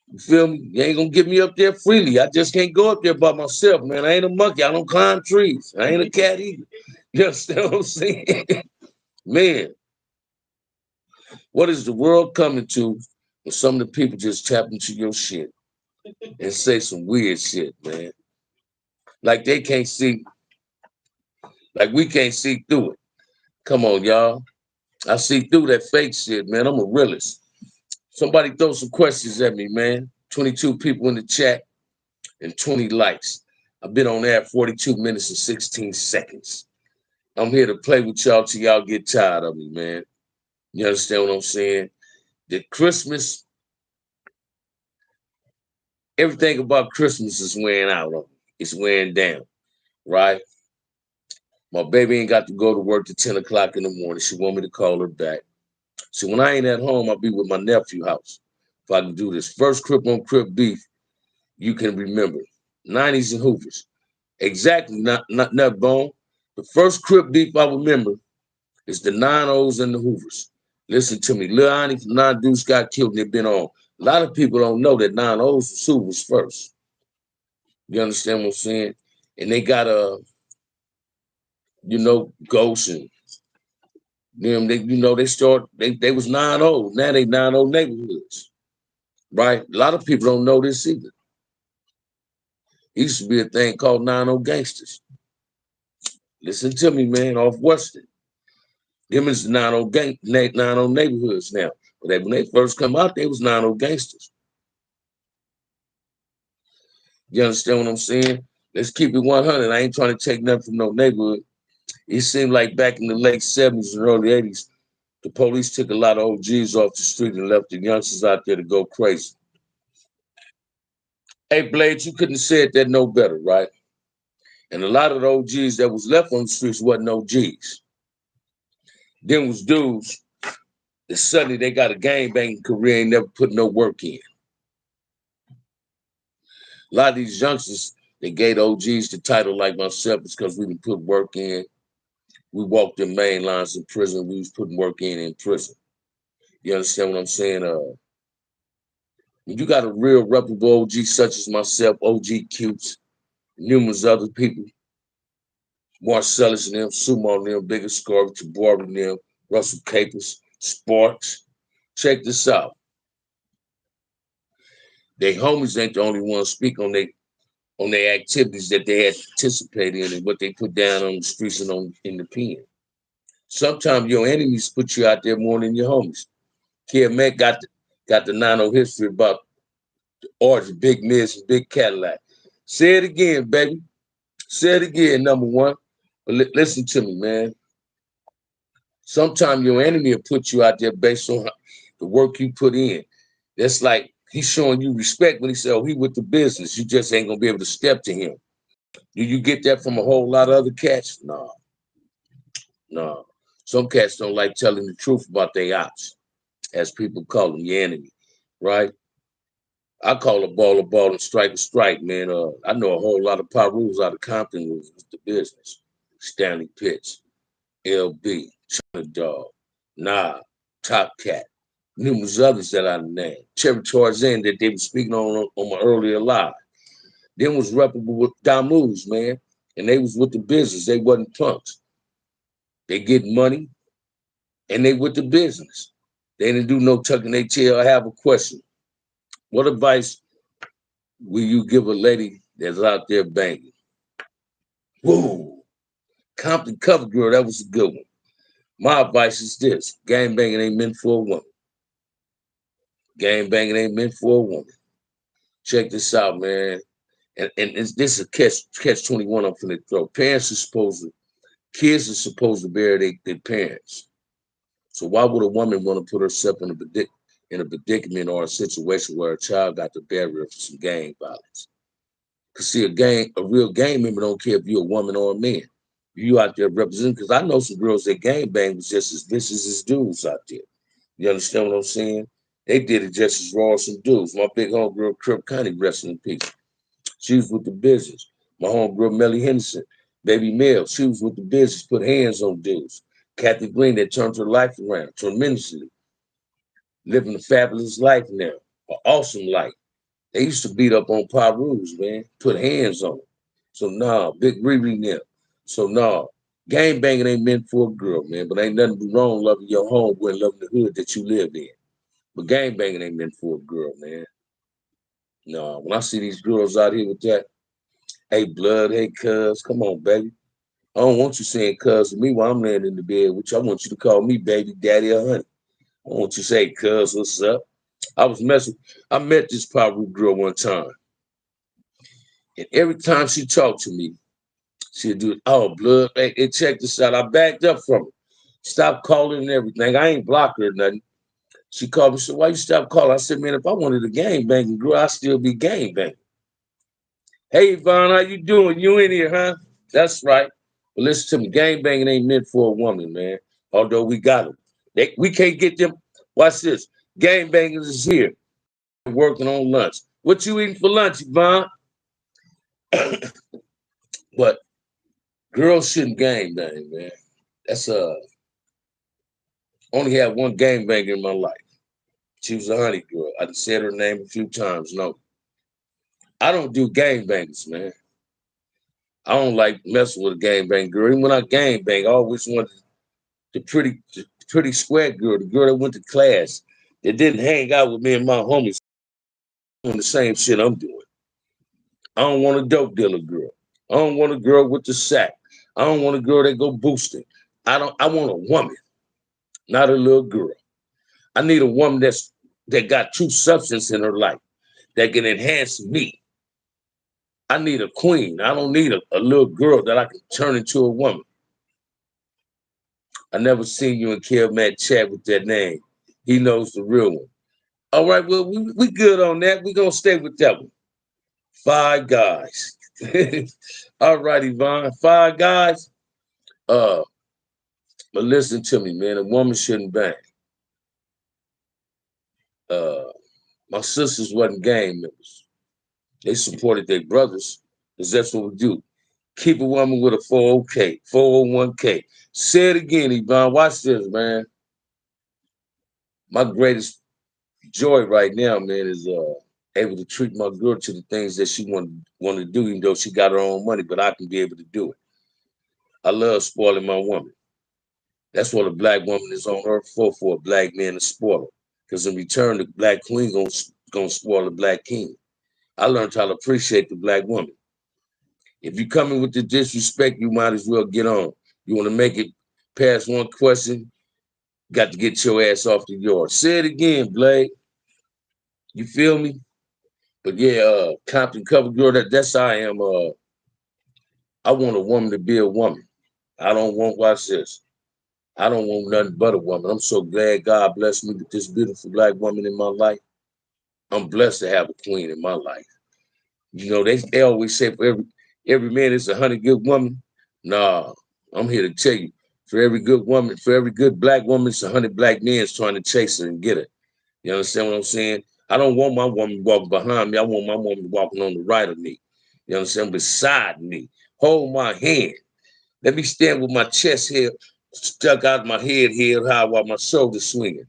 [SPEAKER 1] You feel me? You ain't gonna get me up there freely. I just can't go up there by myself, man. I ain't a monkey. I don't climb trees. I ain't a cat either. You understand what I'm saying? Man, what is the world coming to when some of the people just tap into your shit and say some weird shit, man? Like they can't see, like we can't see through it. Come on, y'all. I see through that fake shit, man. I'm a realist. Somebody throw some questions at me, man. 22 people in the chat and 20 likes. I've been on there 42 minutes and 16 seconds. I'm here to play with y'all till y'all get tired of me, man. You understand what I'm saying? The Christmas, everything about Christmas is wearing out on me. It's wearing down, right? My baby ain't got to go to work till 10 o'clock in the morning. She want me to call her back. So when I ain't at home, I'll be with my nephew house. If I can do this first Crip on Crip beef, you can remember. 90s and Hoovers. Exactly, not bone. The first Crip beef I remember is the 9-0s and the Hoovers. Listen to me. Lil Ani from Nine Deuce got killed and they've been on. A lot of people don't know that 9-0s was Hoovers first. You understand what I'm saying? And they got Ghost and them, they was 9-0. Now they 9-0 neighborhoods. Right? A lot of people don't know this either. It used to be a thing called 9-0 gangsters. Listen to me, man, off Western. Them is the 9-0 neighborhoods now. But when they first come out, they was 9-0 gangsters. You understand what I'm saying? Let's keep it 100. I ain't trying to take nothing from no neighborhood. It seemed like back in the late 70s and early 80s, the police took a lot of OGs off the street and left the youngsters out there to go crazy. Hey, Blade, you couldn't have said that no better, right? And a lot of the OGs that was left on the streets wasn't OGs. Them was dudes that suddenly they got a gang banging career and never put no work in. A lot of these youngsters, they gave the OGs the title like myself, it's because we didn't put work in. We walked the main lines in prison. We was putting work in prison. You understand what I'm saying? When you got a real reputable OG such as myself, OG Cutes, numerous other people, Marcellus and them, Sumo and them, Bigger Scarver, Tabora and them, Russell Capers, Sparks. Check this out. They homies ain't the only ones speak on their activities that they had participated in and what they put down on the streets and in the pen. Sometimes your enemies put you out there more than your homies. Kid Mac got the 9-0 history about the Orgy, Big Miz, and Big Cadillac. Say it again, baby. Say it again, number one. But listen to me, man. Sometimes your enemy will put you out there based on the work you put in. That's like he's showing you respect when he said, oh, he with the business. You just ain't going to be able to step to him. Do you get that from a whole lot of other cats? No, no. Some cats don't like telling the truth about their ops, as people call them, your enemy, right? I call a ball and strike a strike, man. I know a whole lot of Pyrus out of Compton with the business. Stanley Pitts, LB, China Dog, Nah, Top Cat, numerous others that I named. Cherry Tarzan that they were speaking on my earlier live. Them was reputable with Damus, man. And they was with the business. They wasn't punks. They get money and they with the business. They didn't do no tucking their tail. I have a question. What advice will you give a lady that's out there banging? Whoa, Compton cover girl, that was a good one. My advice is this: gang banging ain't meant for a woman. Gang banging ain't meant for a woman. Check this out, man. And this is a catch 21 I'm finna throw. Kids are supposed to bury their parents. So why would a woman want to put herself in a predicament or a situation where a child got to bury her for some gang violence? Cause see, a real gang member don't care if you're a woman or a man. You out there representing, because I know some girls that gang bang was just as vicious as dudes out there. You understand what I'm saying? They did it just as raw as some dudes. My big homegirl, Crip County, resting in peace. She was with the business. My homegirl, Melly Henderson, baby Mel, she was with the business, put hands on dudes. Kathy Green, that turned her life around tremendously, living a fabulous life now, an awesome life. They used to beat up on Pyrus, man, put hands on them. So, nah, Big Riri now. So, nah, gang banging ain't meant for a girl, man, but ain't nothing wrong loving your home and loving the hood that you live in. But gang banging ain't meant for a girl, man. No, when I see these girls out here with that, hey, blood, hey, cuz, come on, baby. I don't want you saying cuz to me while I'm laying in the bed with you. I want you to call me baby, daddy, or honey. I want you to say, cuz, what's up? I met this Paru girl one time, and every time she talked to me, she'd do, oh, blood, hey, check this out. I backed up from her. Stop calling and everything. I ain't blocked her or nothing. She called me, said, why you stop calling? I said, man, if I wanted a gang banging girl, I'd still be gang banging. Hey, Yvonne, how you doing? You in here, huh? That's right. But listen to me, gang banging ain't meant for a woman, man. Although we got them. We can't get them. Watch this. Gang bangers is here working on lunch. What you eating for lunch, Yvonne? But girls shouldn't gang bang, man. That's only had one gang banger in my life. She was a honey girl. I said her name a few times. No, I don't do gang bangers, man. I don't like messing with a gang bang girl. Even when I gang bang, I always wanted the pretty square girl, the girl that went to class, that didn't hang out with me and my homies doing the same shit I'm doing. I don't want a dope dealer girl. I don't want a girl with the sack. I don't want a girl that go boosting. I want a woman, not a little girl. I need a woman that got true substance in her life that can enhance me. I need a queen. I don't need a little girl that I can turn into a woman. I never seen you and Kev Matt chat with that name. He knows the real one. All right, well, we good on that. We're going to stay with that one. Five guys. All right, Yvonne. Five guys. Uh, but listen to me, man. A woman shouldn't bang. Uh, my sisters wasn't gang members. They supported their brothers because that's what we do. Keep a woman with a 401k, 401k. Say it again, Yvonne. Watch this, man. My greatest joy right now, man, is able to treat my girl to the things that she want to do, even though she got her own money, but I can be able to do it. I love spoiling my woman. That's what a black woman is on earth for a black man to spoil her. Because in return, the black queen gonna spoil the black king. I learned how to appreciate the black woman. If you come in with the disrespect, you might as well get on. You want to make it past one question, got to get your ass off the yard. Say it again, Blake. You feel me? But yeah, Compton cover girl, that's how I am. I want a woman to be a woman. I don't want, watch this. I don't want nothing but a woman. I'm so glad God blessed me with this beautiful black woman in my life. I'm blessed to have a queen in my life. You know, they always say for every man is 100 good women. Nah, I'm here to tell you, for every good woman, for every good black woman, it's 100 black men trying to chase her and get her. You understand what I'm saying? I don't want my woman walking behind me. I want my woman walking on the right of me. You understand? Beside me. Hold my hand. Let me stand with my chest here stuck out my head high while my shoulders swinging.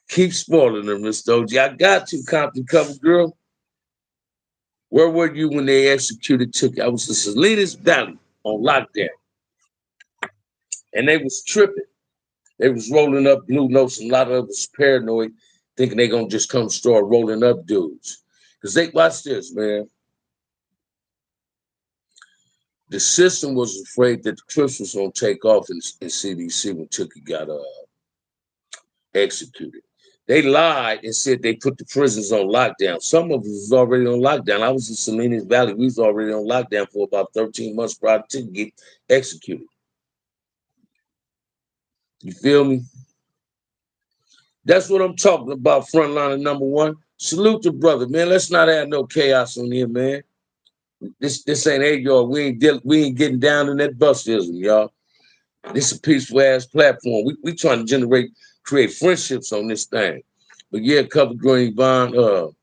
[SPEAKER 1] Keep spoiling them, Mr. OG. I got you, Compton Cover Girl. Where were you when they executed Took? I was in Salinas Valley on lockdown. And they was tripping. They was rolling up blue notes, and a lot of us was paranoid, thinking they gonna just come start rolling up dudes. Cause they watch this, man. The system was afraid that the Crips was gonna take off in CDC when Tookie got executed. They lied and said they put the prisons on lockdown. Some of us was already on lockdown. I was in Salinas Valley. We was already on lockdown for about 13 months prior to get executed. You feel me? That's what I'm talking about, frontliner number one. Salute the brother, man. Let's not have no chaos on here, man. This ain't y'all. We ain't getting down in that bustism, y'all. This is a peaceful ass platform. We trying to create friendships on this thing. But yeah, Cover Green Yvonne,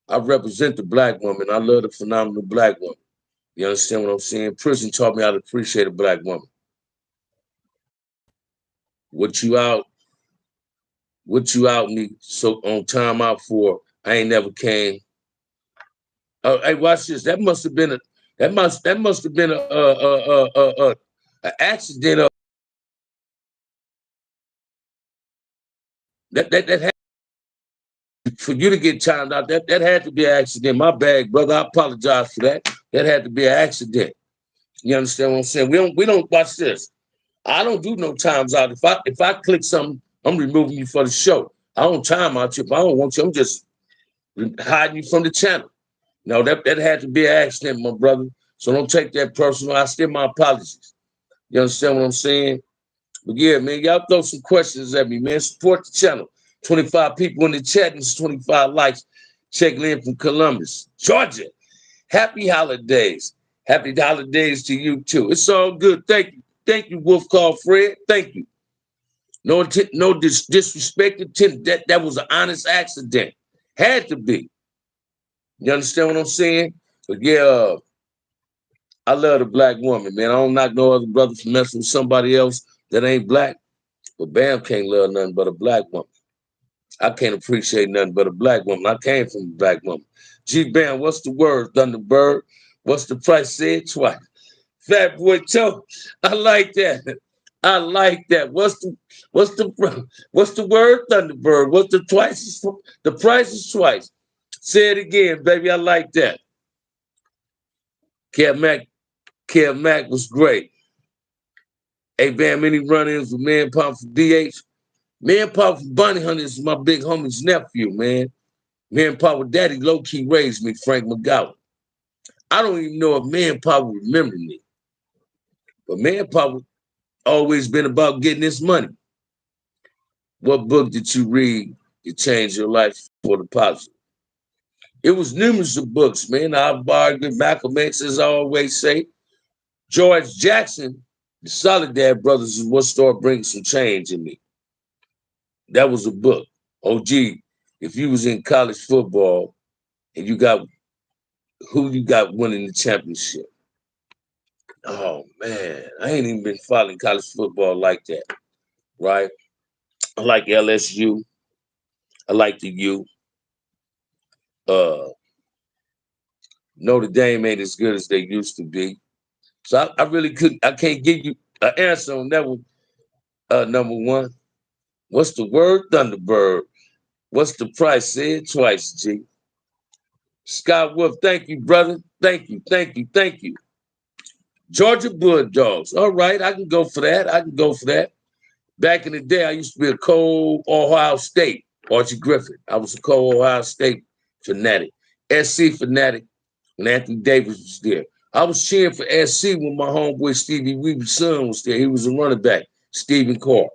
[SPEAKER 1] I represent the black woman. I love the phenomenal black woman. You understand what I'm saying? Prison taught me how to appreciate a black woman. What you out me so on time out for? I ain't never came. Hey, watch this. That must have been an accident. That had, for you to get timed out. That had to be an accident. My bad, brother. I apologize for that. That had to be an accident. You understand what I'm saying? We don't watch this. I don't do no times out. If I click something, I'm removing you for the show. I don't time out you. If I don't want you, I'm just hiding you from the channel. No, that had to be an accident, my brother. So don't take that personal. I still my apologies. You understand what I'm saying? But yeah, man, y'all throw some questions at me, man. Support the channel. 25 people in the chat and 25 likes. Checking in from Columbus, Georgia. Happy holidays. Happy holidays to you too. It's all good. Thank you. Thank you, Wolf Call Fred. Thank you. No disrespect. That was an honest accident. Had to be. You understand what I'm saying? But yeah, I love the black woman, man. I don't knock no other brother for messing with somebody else that ain't black. But Bam can't love nothing but a black woman. I can't appreciate nothing but a black woman. I came from a black woman. G Bam, what's the word, Thunderbird? What's the price? Say it twice. Fat Boy Toe. I like that. I like that. What's the word, Thunderbird? What's the twice? The price is twice. Say it again, baby. I like that. Kev Mac was great. Hey, Bam, any run-ins with Man Pop for DH? Man Pop for Bunny Hunter is my big homie's nephew, man. Man Pop with Daddy low-key raised me, Frank McGowan. I don't even know if Man Pop would remember me. But Man Pop always been about getting his money. What book did you read to change your life for the positive? It was numerous of books, man. I've borrowed with Malcolm X, as I always say. George Jackson, the Soledad Brothers is what started bringing some change in me. That was a book. OG, if you was in college football and you got who you got winning the championship? Oh man, I ain't even been following college football like that, right? I like LSU. I like the U. Notre Dame ain't as good as they used to be. So I really couldn't, I can't give you an answer on that one. Number one, what's the word, Thunderbird? What's the price? Say it twice, G. Scott Wolf, thank you, brother. Thank you, thank you, thank you. Georgia Bulldogs. All right, I can go for that. I can go for that. Back in the day, I used to be a cold Ohio State, Archie Griffin. I was a cold Ohio State fanatic. SC fanatic when Anthony Davis was there. I was cheering for SC when my homeboy Stevie Weaver's son was there. He was a running back, Stephen Carr.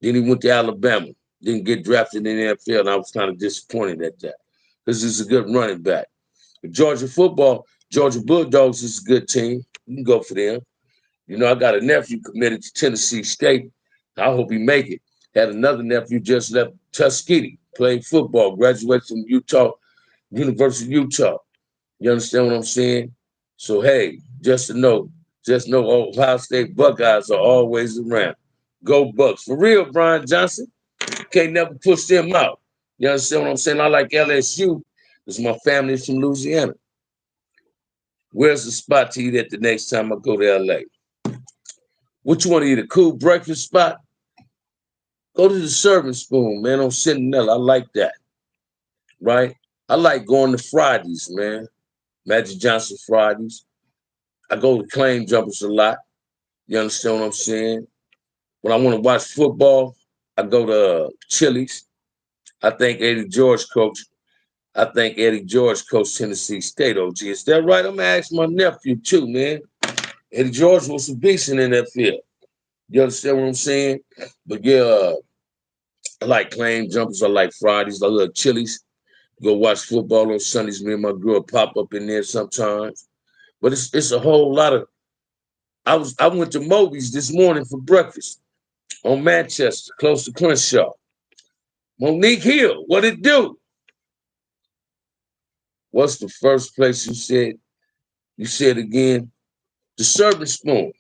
[SPEAKER 1] Then he went to Alabama. Didn't get drafted in the NFL, and I was kind of disappointed at that because he's a good running back. But Georgia football, Georgia Bulldogs is a good team. You can go for them. You know, I got a nephew committed to Tennessee State. I hope he make it. Had another nephew just left Tuskegee, playing football, graduated from Utah, University of Utah. You understand what I'm saying? So hey, just know Ohio State Buckeyes are always around. Go Bucks. For real, Brian Johnson. Can't never push them out. You understand what I'm saying? I like LSU because my family's from Louisiana. Where's the spot to eat at the next time I go to LA? What you want to eat? A cool breakfast spot? Go to the Serving Spoon, man, on Centinela. I like that, right? I like going to Fridays, man. Magic Johnson Fridays. I go to Claim Jumpers a lot. You understand what I'm saying? When I want to watch football, I go to Chili's. I think Eddie George coached Tennessee State, OG. Is that right? I'm gonna ask my nephew too, man. Eddie George was some beast in that field. You understand what I'm saying? But yeah, I like Claim Jumpers. I like Fridays. I love Chili's. Go watch football on Sundays. Me and my girl pop up in there sometimes. But it's a whole lot of. I went to Moby's this morning for breakfast on Manchester, close to Crenshaw. Monique Hill, what it do? What's the first place you said? You said again? The Serving Spoon.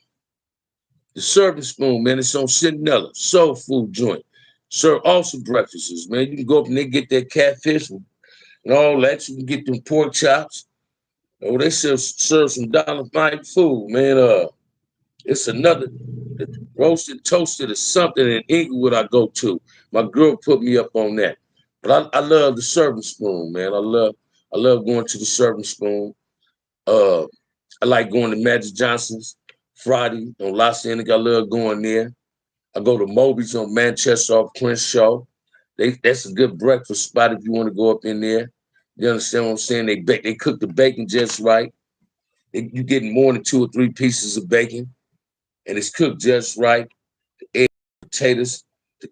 [SPEAKER 1] The Serving Spoon, man. It's on Centinela. Soul food joint. Serve awesome breakfasts, man. You can go up and they get that catfish and all that. You can get them pork chops. Oh, they serve some dynamite food, man. It's another roasted, toasted, or something in Inglewood I go to. My girl put me up on that. But I love the Serving Spoon, man. I love going to the Serving Spoon. Uh, I like going to Magic Johnson's Friday on La Cienega. I love going there. I go to Moby's on Manchester off Crenshaw. That's a good breakfast spot if you want to go up in there. You understand what I'm saying? They cook the bacon just right. You getting more than 2 or 3 pieces of bacon, and it's cooked just right. The egg, potatoes, the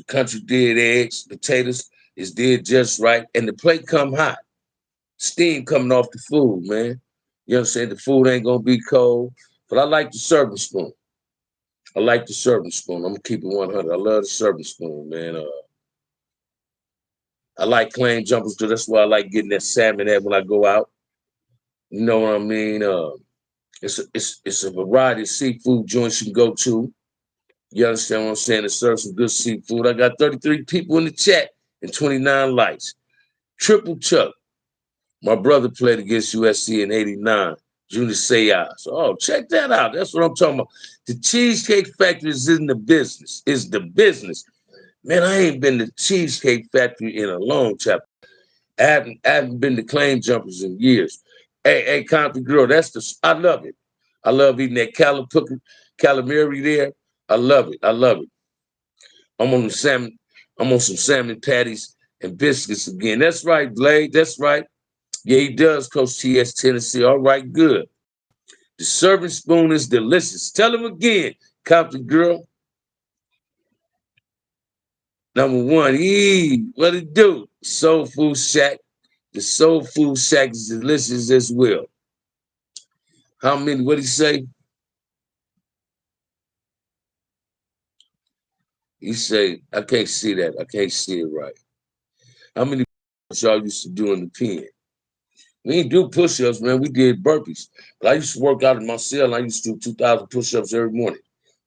[SPEAKER 1] country did eggs, potatoes is did just right, and the plate come hot. Steam coming off the food, man. You understand? The food ain't gonna be cold, but I like the Serving Spoon. I like the Serving Spoon. I'm gonna keep it 100. I love the Serving Spoon, man. I like Claim Jumpers too. That's why I like getting that salmon at when I go out. You know what I mean? It's a variety of seafood joints you can go to. You understand what I'm saying? It serves some good seafood. I got 33 people in the chat and 29 likes. Triple Chuck. My brother played against USC in '89. Junior Seau. Oh, check that out. That's what I'm talking about. The Cheesecake Factory is in the business. Is the business. Man, I ain't been to Cheesecake Factory in a long time. I haven't been to Claim Jumpers in years. Hey, Compton Girl, I love it. I love eating that calamari there. I love it. I love it. I'm on the salmon. I'm on some salmon patties and biscuits again. That's right, Blade. That's right. Yeah, he does, Coach TS Tennessee. All right, good. The Serving Spoon is delicious. Tell him again, Compton Girl. Number 1, what it do? Soul Food Shack. The Soul Food Shack is delicious as well. How many? What did he say? He say, I can't see that. I can't see it right. How many y'all used to do in the pen? We didn't do push-ups, man. We did burpees. But I used to work out in my cell, and I used to do 2,000 push-ups every morning.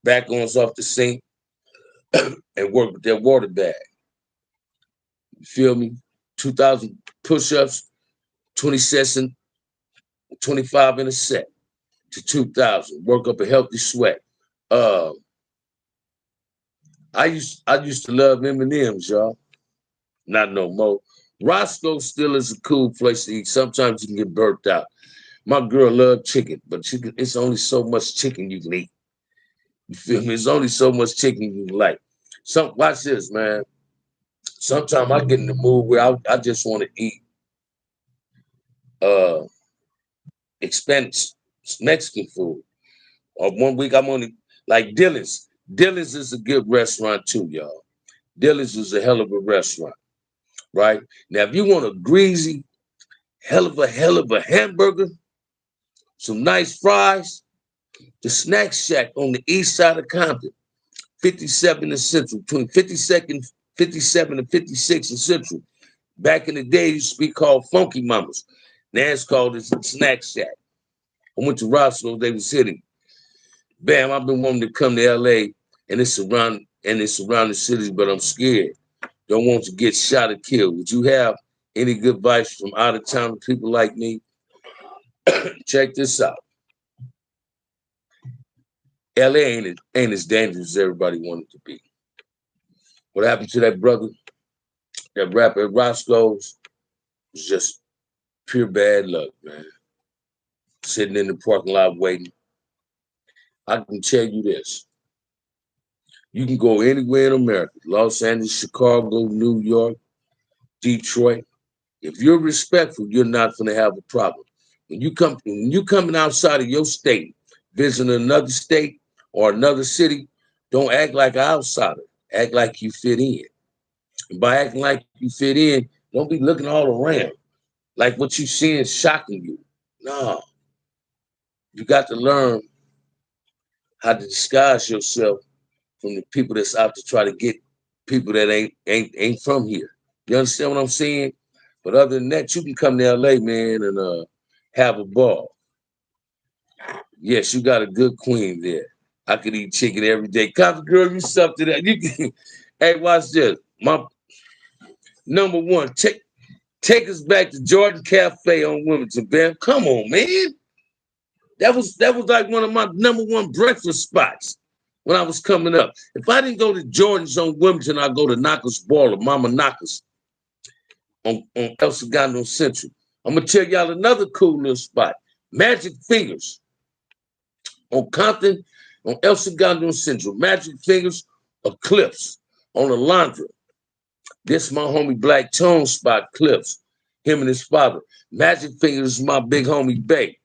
[SPEAKER 1] Back ons off the sink and work with that water bag. You feel me? 2,000 push-ups, 20 sets and 25 in a set to 2,000. Work up a healthy sweat. Uh, I used to love M&M's, y'all. Not no more. Roscoe still is a cool place to eat. Sometimes you can get burnt out. My girl loved chicken, but it's only so much chicken you can eat. You feel me? There's only so much chicken you can like. Watch this, man. Sometimes I get in the mood where I just want to eat uh Spanish Mexican food. Or one week I'm only like Dillard's. Dillard's is a good restaurant too, y'all. Dillard's is a hell of a restaurant, right? Now, if you want a greasy, hell of a hamburger, some nice fries. The Snack Shack on the east side of Compton, 57 and Central, between 52nd, 57 and 56 and Central. Back in the day, it used to be called Funky Mamas. Now it's called the Snack Shack. I went to Roscoe, they was hitting. Bam, I've been wanting to come to LA and it's around the cities, but I'm scared. Don't want to get shot or killed. Would you have any good advice from out of town people like me? Check this out. LA ain't as dangerous as everybody wanted to be. What happened to that brother, that rapper at Roscoe's, was just pure bad luck, man. Sitting in the parking lot waiting. I can tell you this. You can go anywhere in America, Los Angeles, Chicago, New York, Detroit. If you're respectful, you're not going to have a problem. When you coming outside of your state, visiting another state or another city, don't act like an outsider. Act like you fit in. And by acting like you fit in, don't be looking all around like what you see is shocking you. No, you got to learn how to disguise yourself from the people that's out to try to get people that ain't from here. You understand what I'm saying? But other than that, you can come to LA, man, and have a ball. Yes, you got a good queen there. I could eat chicken every day. Copy girl, you something that you can. Hey, watch this. My number one, take us back to Jordan Cafe on Wilmington, Bam. Come on, man. That was like one of my number one breakfast spots when I was coming up. If I didn't go to Jordan's on Wilmington, I'd go to Knockers Ball or Mama Knockers on El Segundo Central. I'm gonna tell y'all another cool little spot. Magic Fingers on Compton, on El Segundo Central. Magic Fingers of Cliffs on Alondra. This my homie Black Tone spot, Cliffs. Him and his father. Magic Fingers is my big homie Bay.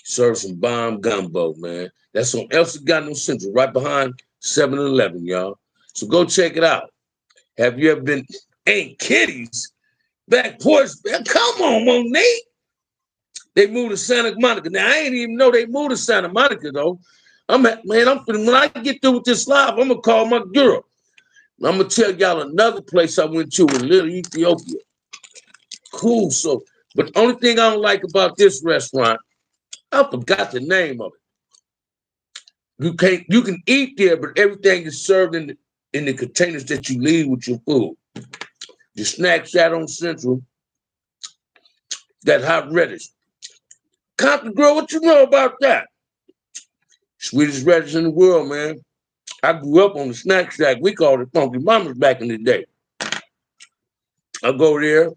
[SPEAKER 1] Serve some bomb gumbo, man. That's on El Segundo Central, right behind 7-Eleven, y'all. So go check it out. Have you ever been Ain't Kitty's back porch? Man, come on, Monique. They moved to Santa Monica. Now I ain't even know they moved to Santa Monica though. When I get through with this live, I'm gonna call my girl. I'm gonna tell y'all another place I went to in Little Ethiopia. Cool. So, but the only thing I don't like about this restaurant, I forgot the name of it. You can eat there, but everything is served in the containers that you leave with your food. The Snack Shack on Central, that hot reddish. Compton girl, what you know about that? Sweetest reddish in the world, man. I grew up on the Snack Shack. We called it Funky Mamas back in the day. I go there.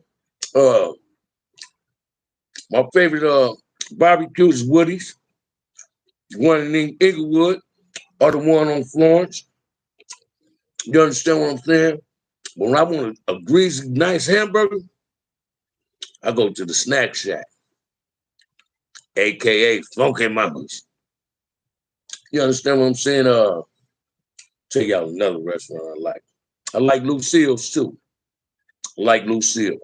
[SPEAKER 1] My favorite barbecue is Woody's. The one in Inglewood or the one on Florence. You understand what I'm saying? When I want a greasy, nice hamburger, I go to the Snack Shack, AKA Funky Mamas. You understand what I'm saying? Tell y'all another restaurant I like. I like Lucille's too. I like Lucille.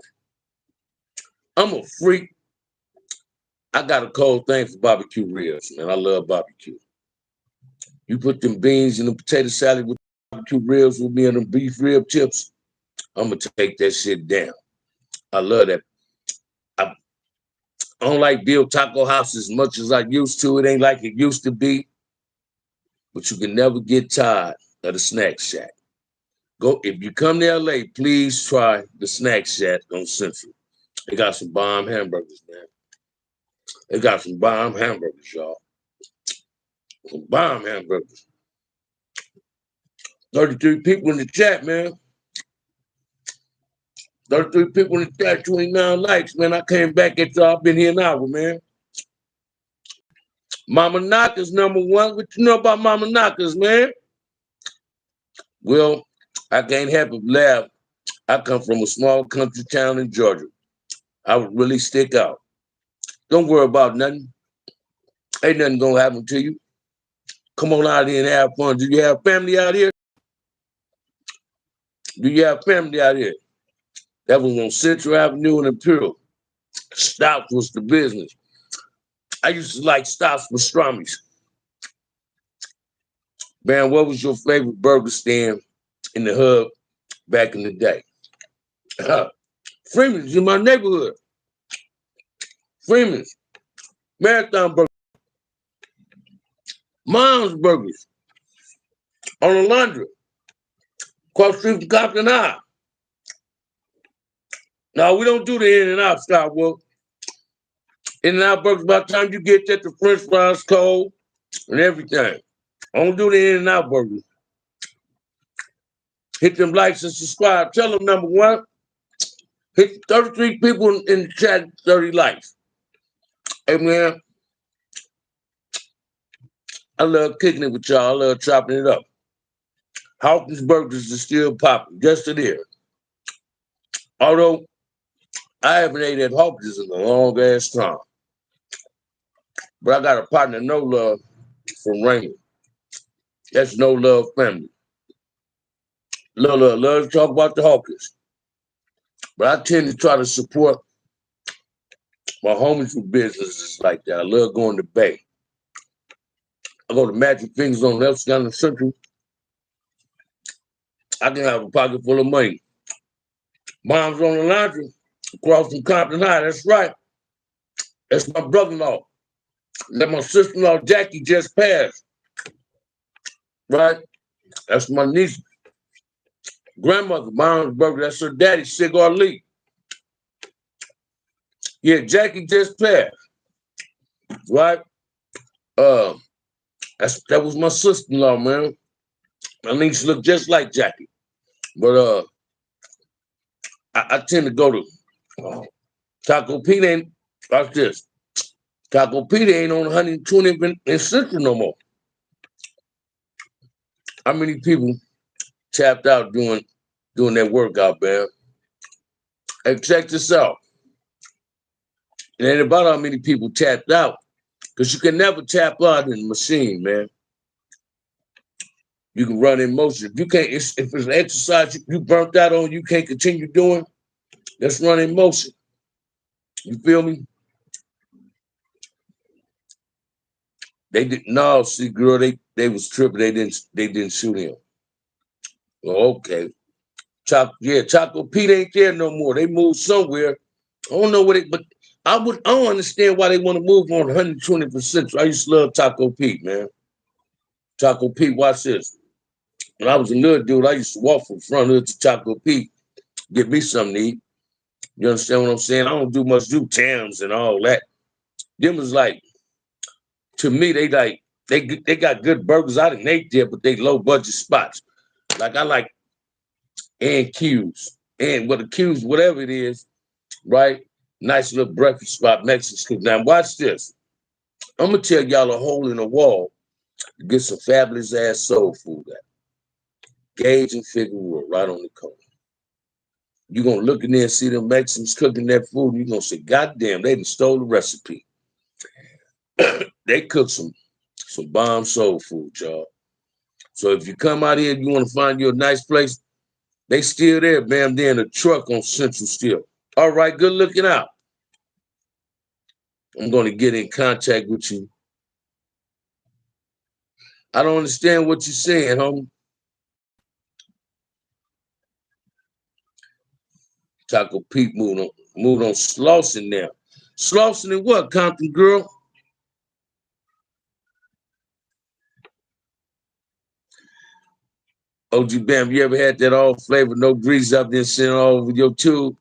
[SPEAKER 1] I'm a freak. I got a cold thing for barbecue ribs, man. I love barbecue. You put them beans in the potato salad with barbecue ribs with me and them beef rib chips, I'm gonna take that shit down. I love that. I don't like Bill Taco House as much as I used to. It ain't like it used to be, but you can never get tired of the Snack Shack. Go if you come to LA, please try the Snack Shack on Central. They got some bomb hamburgers, man. They got some bomb hamburgers, y'all. Some bomb hamburgers. 33 people in the chat, man. 33 people in the chat, 29 likes, man. I came back at y'all. I've been here an hour, man. Mama Knockers, number one. What you know about Mama Knockers, man? Well, I can't help but laugh. I come from a small country town in Georgia. I would really stick out. Don't worry about nothing. Ain't nothing gonna happen to you. Come on out here and have fun. Do you have family out here? Do you have family out here? That was on Central Avenue and Imperial. Stop was the business. I used to like Stops Pastrami's. Man, what was your favorite burger stand in the hub back in the day? Freeman's in my neighborhood. Freeman's, Marathon Burger, Mom's Burgers on the laundry, across the street from Compton High. Now, we don't do the In-N-Out style work. In-N-Out burgers, by the time you get that, the french fries cold and everything. I don't do the In-N-Out burgers. Hit them likes and subscribe. Tell them, number one, hit 33 people in the chat, 30 likes. Hey, man, I love kicking it with y'all. I love chopping it up. Hawkins Burgers is still popping. Yes, it is. Although, I haven't ate at Hawkins in a long ass time. But I got a partner, No Love, from Raymond. That's No Love family. Lola loves to talk about the Hawkins. But I tend to try to support my homies with businesses like that. I love going to Bay. I go to Magic Fingers on the left down in Central. I can have a pocket full of money. Mom's on the laundry across from Compton High. That's right. That's my brother-in-law. That my sister-in-law Jackie just passed. Right? That's my niece. Grandmother, Mom's burger. That's her daddy, Cigar Lee. Yeah, Jackie just passed. Right? That was my sister-in-law, man. My niece looked just like Jackie. But I tend to go to Taco Pete ain't like this. Taco Pete ain't on 120 in Central no more. How many people tapped out doing that workout, man? Hey, check this out. It ain't about how many people tapped out, because you can never tap out in the machine, man. You can run in motion. You can't. If it's an exercise you burnt out on, you can't continue doing. Let's run in motion. You feel me? They didn't. No, see, girl, they was tripping. They didn't shoot him. Well, okay. Taco Pete ain't there no more. They moved somewhere. I don't know what but I don't understand why they want to move on 120%. So I used to love Taco Pete, man. Taco Pete, watch this. When I was a little dude, I used to walk from front hood to Taco Pete, get me something to eat. You understand what I'm saying? I don't do much do Tams and all that. Them was like, to me, they got good burgers. I didn't eat there, but they low budget spots. Like I like and Q's and what the Q's, whatever it is, right? Nice little breakfast spot, Mexican. Now watch this. I'm gonna tell y'all a hole in the wall to get some fabulous ass soul food at. Gage and Figueroa, right on the corner. You're gonna look in there and see them Mexicans cooking that food, and you're gonna say, God damn, they done stole the recipe. They cook some bomb soul food, y'all. So if you come out here and you want to find you a nice place, they still there, man. They're in a truck on Central still. All right, good looking out. I'm going to get in contact with you. I don't understand what you're saying, homie. Taco Pete moved on Slauson now. Slauson and what, Compton girl? OG Bam, you ever had that all flavor, no grease up there sitting all over your tube?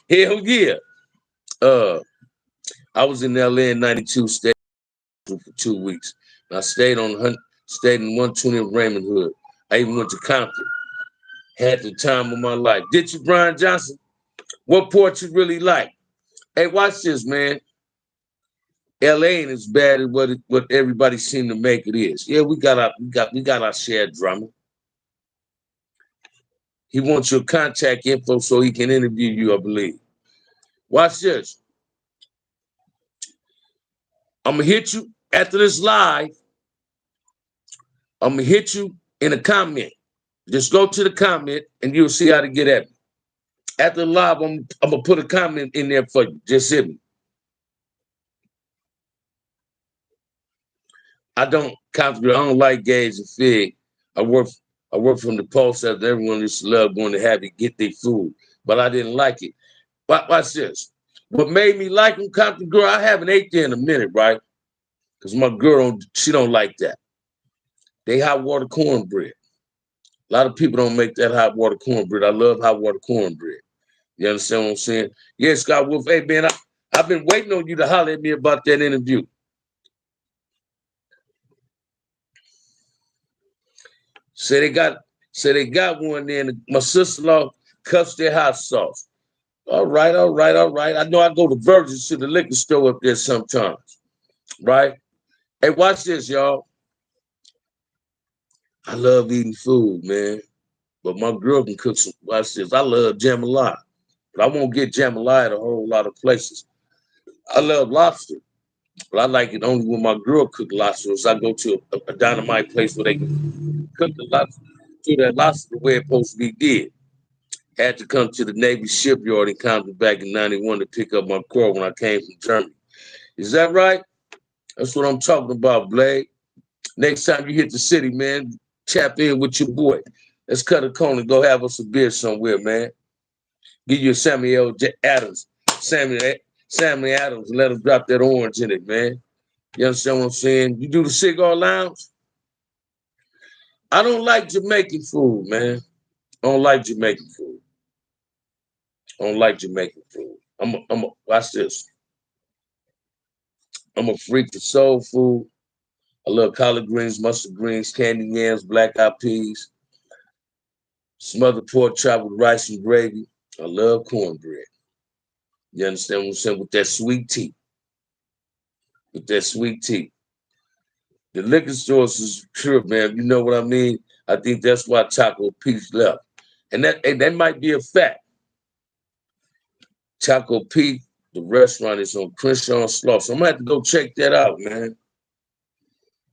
[SPEAKER 1] Hell yeah. I was in LA in 92, stayed for 2 weeks. And I stayed in 120 Raymond Hood. I even went to Compton. Had the time of my life. Did you, Brian Johnson? What part you really like? Hey, watch this, man. LA ain't as bad as what everybody seemed to make it is. Yeah, we got our shared drama. He wants your contact info so he can interview you, I believe. Watch this. I'm gonna hit you after this live. I'm gonna hit you in a comment. Just go to the comment and you'll see how to get at me. After the live, I'm gonna put a comment in there for you. Just hit me. I don't like Gage and Fig. I work I work from the post that everyone used to love going to have to get their food, but I didn't like it. But watch this. What made me like them, Compton Girl, I haven't ate there in a minute, right? Because my girl, she don't like that. They hot water cornbread. A lot of people don't make that hot water cornbread. I love hot water cornbread. You understand what I'm saying? Yeah, Scott Wolf. Hey, man, I've been waiting on you to holler at me about that interview. Say they got one there. And my sister-in-law cuts their hot sauce. All right, all right, all right. I know I go to Virgin to the liquor store up there sometimes, right? Hey, watch this, y'all. I love eating food, man. But my girl can cook some. Watch this. I love jambalaya, but I won't get jambalaya at a whole lot of places. I love lobster, but I like it only when my girl cook lobster. So I go to a dynamite place where they can cook the lobster, do that lobster the way it's supposed to be did. Had to come to the Navy shipyard in Compton back in '91 to pick up my car when I came from Germany. Is that right? That's what I'm talking about, Blade. Next time you hit the city, man, tap in with your boy. Let's cut a cone and go have us a beer somewhere, man. Give you a Adams, Samuel Adams, and let him drop that orange in it, man. You understand what I'm saying? You do the cigar lounge. I don't like Jamaican food, man. I don't like Jamaican food. I don't like Jamaican food. Watch this. I'm a freak for soul food. I love collard greens, mustard greens, candy yams, black eyed peas, smothered pork chop with rice and gravy. I love cornbread. You understand what I'm saying? With that sweet tea. With that sweet tea. The liquor stores is true, man. You know what I mean? I think that's why Taco Pete's left. And that might be a fact. Taco Pete, the restaurant is on Crenshaw and Slough. So I'm gonna have to go check that out, man.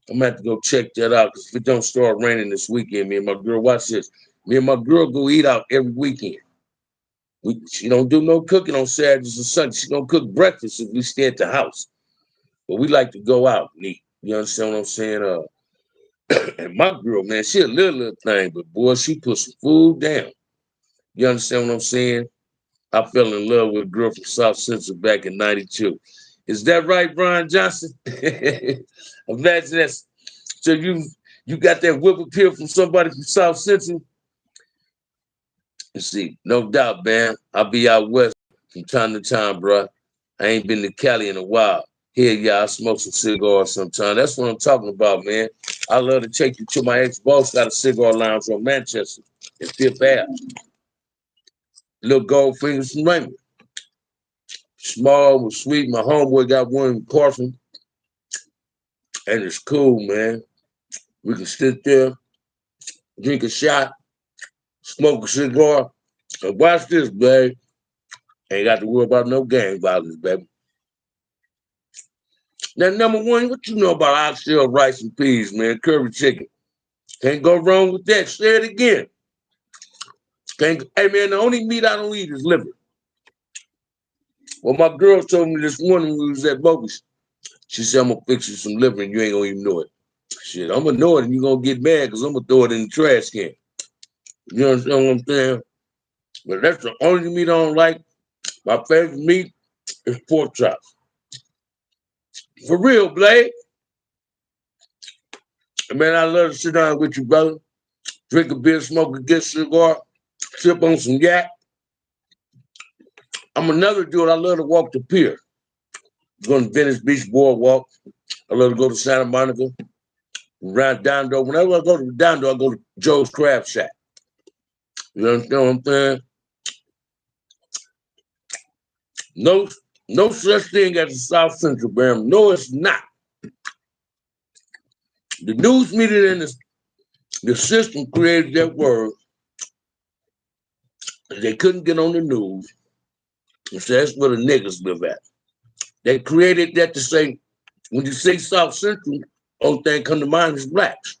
[SPEAKER 1] I'm gonna have to go check that out because if it don't start raining this weekend, me and my girl, watch this. Me and my girl go eat out every weekend. She don't do no cooking on Saturdays and Sundays. She don't cook breakfast if we stay at the house. But we like to go out and eat. You understand what I'm saying? And my girl, man, she a little thing, but boy, she put some food down. You understand what I'm saying? I fell in love with a girl from South Central back in '92. Is that right, Brian Johnson? Imagine that. So you got that whip appeal from somebody from South Central? You see, no doubt, man. I'll be out west from time to time, bro. I ain't been to Cali in a while. Here, y'all, smoke some cigars sometime. That's what I'm talking about, man. I love to take you to my ex-boss got a cigar lounge on Manchester in Fifth Ave. Little gold fingers from Raymond. Small but sweet. My homeboy got one in Carson, and it's cool, man. We can sit there, drink a shot, smoke a cigar, and watch this, babe. Ain't got to worry about no gang violence, baby. Now, number one, what you know about oxtail, rice, and peas, man? Curry chicken. Can't go wrong with that. Say it again. Hey, man, the only meat I don't eat is liver. Well, my girl told me this morning when we was at Bogus. She said, I'm going to fix you some liver and you ain't going to even know it. Shit, I'm going to know it and you're going to get mad because I'm going to throw it in the trash can. You understand what I'm saying? But that's the only meat I don't like. My favorite meat is pork chops. For real, Blade. Man, I love to sit down with you, brother. Drink a beer, smoke a good cigar, sip on some yak. I'm another dude. I love to walk the pier. Go to Venice Beach Boardwalk. I love to go to Santa Monica, around Dondo. Whenever I go to Dondo, I go to Joe's Crab Shack. You understand what I'm saying? No, no such thing as a South Central Bam. No, it's not. The news media and the system created that word. They couldn't get on the news. So that's where the niggas live at. They created that to say, when you say South Central, only thing come to mind is blacks.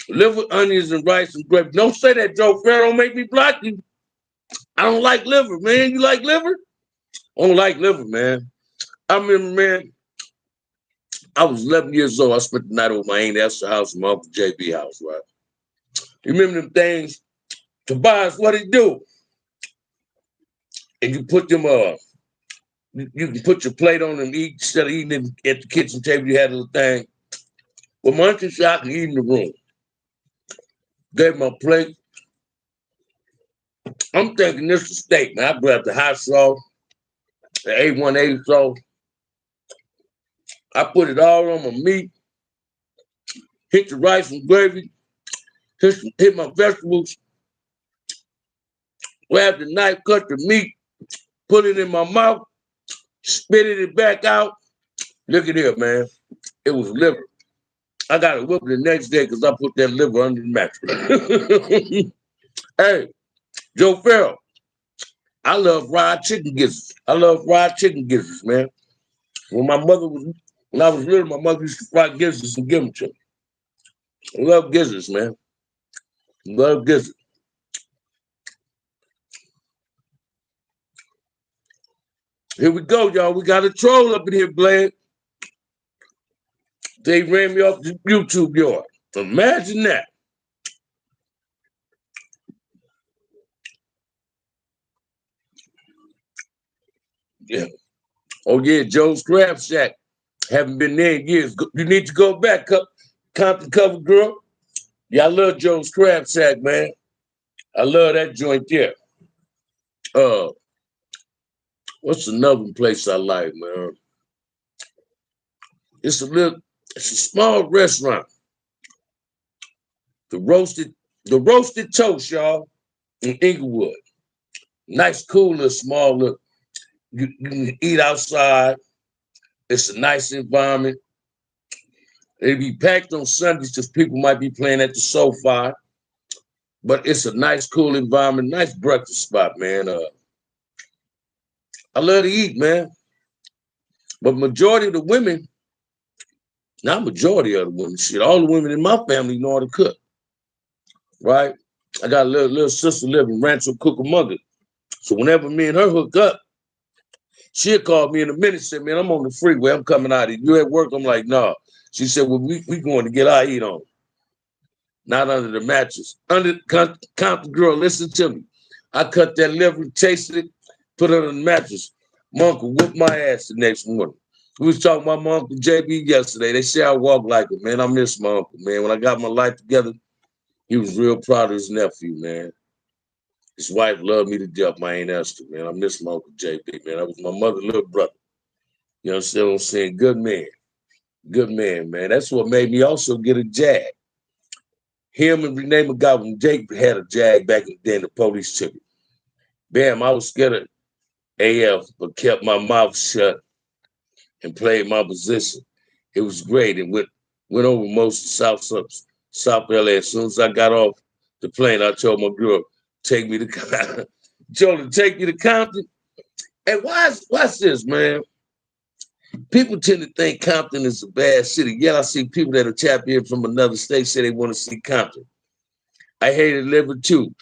[SPEAKER 1] Liver, onions, and rice and gravy. Don't say that, Joe Fair. Don't make me block you. I don't like liver, man. You like liver? I don't like liver, man. I remember, man, I was 11 years old. I spent the night over my Aunt Esther's house and my Uncle JB house, right? You remember them things? Tobias, what he do? And you put them, you can put your plate on and eat instead of eating at the kitchen table. You had a little thing. Well, my auntie said I can eat in the room. Gave my plate. I'm thinking this is steak, man. I grabbed the hot sauce, the A180 sauce. I put it all on my meat, hit the rice and gravy, hit my vegetables, grabbed the knife, cut the meat, put it in my mouth, spitted it back out. Look at here, man. It was liver. I got a whoop the next day because I put that liver under the mattress. Hey, Joe Farrell, I love fried chicken gizzards. I love fried chicken gizzards, man. When I was little, my mother used to fry gizzards and give them to me. I love gizzards, man. Love gizzards. Here we go, y'all. We got a troll up in here, Blade. They ran me off the YouTube yard. Imagine that. Yeah. Oh, yeah, Joe's Crab Shack. Haven't been there in years. You need to go back, Compton Cover Girl. Yeah, I love Joe's Crab Shack, man. I love that joint there. What's another place I like, man? It's a small restaurant. The roasted toast, y'all, in Inglewood. Nice, cool, little small look. You can eat outside. It's a nice environment. It'll be packed on Sundays because people might be playing at the SoFi. But it's a nice, cool environment, nice breakfast spot, man. I love to eat, man. But majority of the women, not majority of the women, shit, all the women in my family know how to cook, right? I got a little sister living in Rancho Cucamonga. So whenever me and her hook up, she'll call me in a minute and say, man, I'm on the freeway. I'm coming out of you at work. I'm like, no. She said, well, we going to get our heat on. Not under the mattress. Count the girl, listen to me. I cut that liver, tasted it, put it on the mattress. My uncle whooped my ass the next morning. We was talking about my Uncle JB yesterday. They say I walk like him, man. I miss my uncle, man. When I got my life together, he was real proud of his nephew, man. His wife loved me to death, my Aunt Esther, man. I miss my Uncle JB, man. That was my mother's little brother. You know what I'm saying? Good man. Good man, man. That's what made me also get a Jag. Him and Renee McGowan, Jake had a Jag back in the day, and the police took it. Bam, I was scared of AF, but kept my mouth shut and played my position. It was great and went over most of South LA. As soon as I got off the plane, I told my girl, take me to told her, take me to Compton. And watch this, man. People tend to think Compton is a bad city. Yet I see people that are tapped in from another state say they want to see Compton. I hated liver too.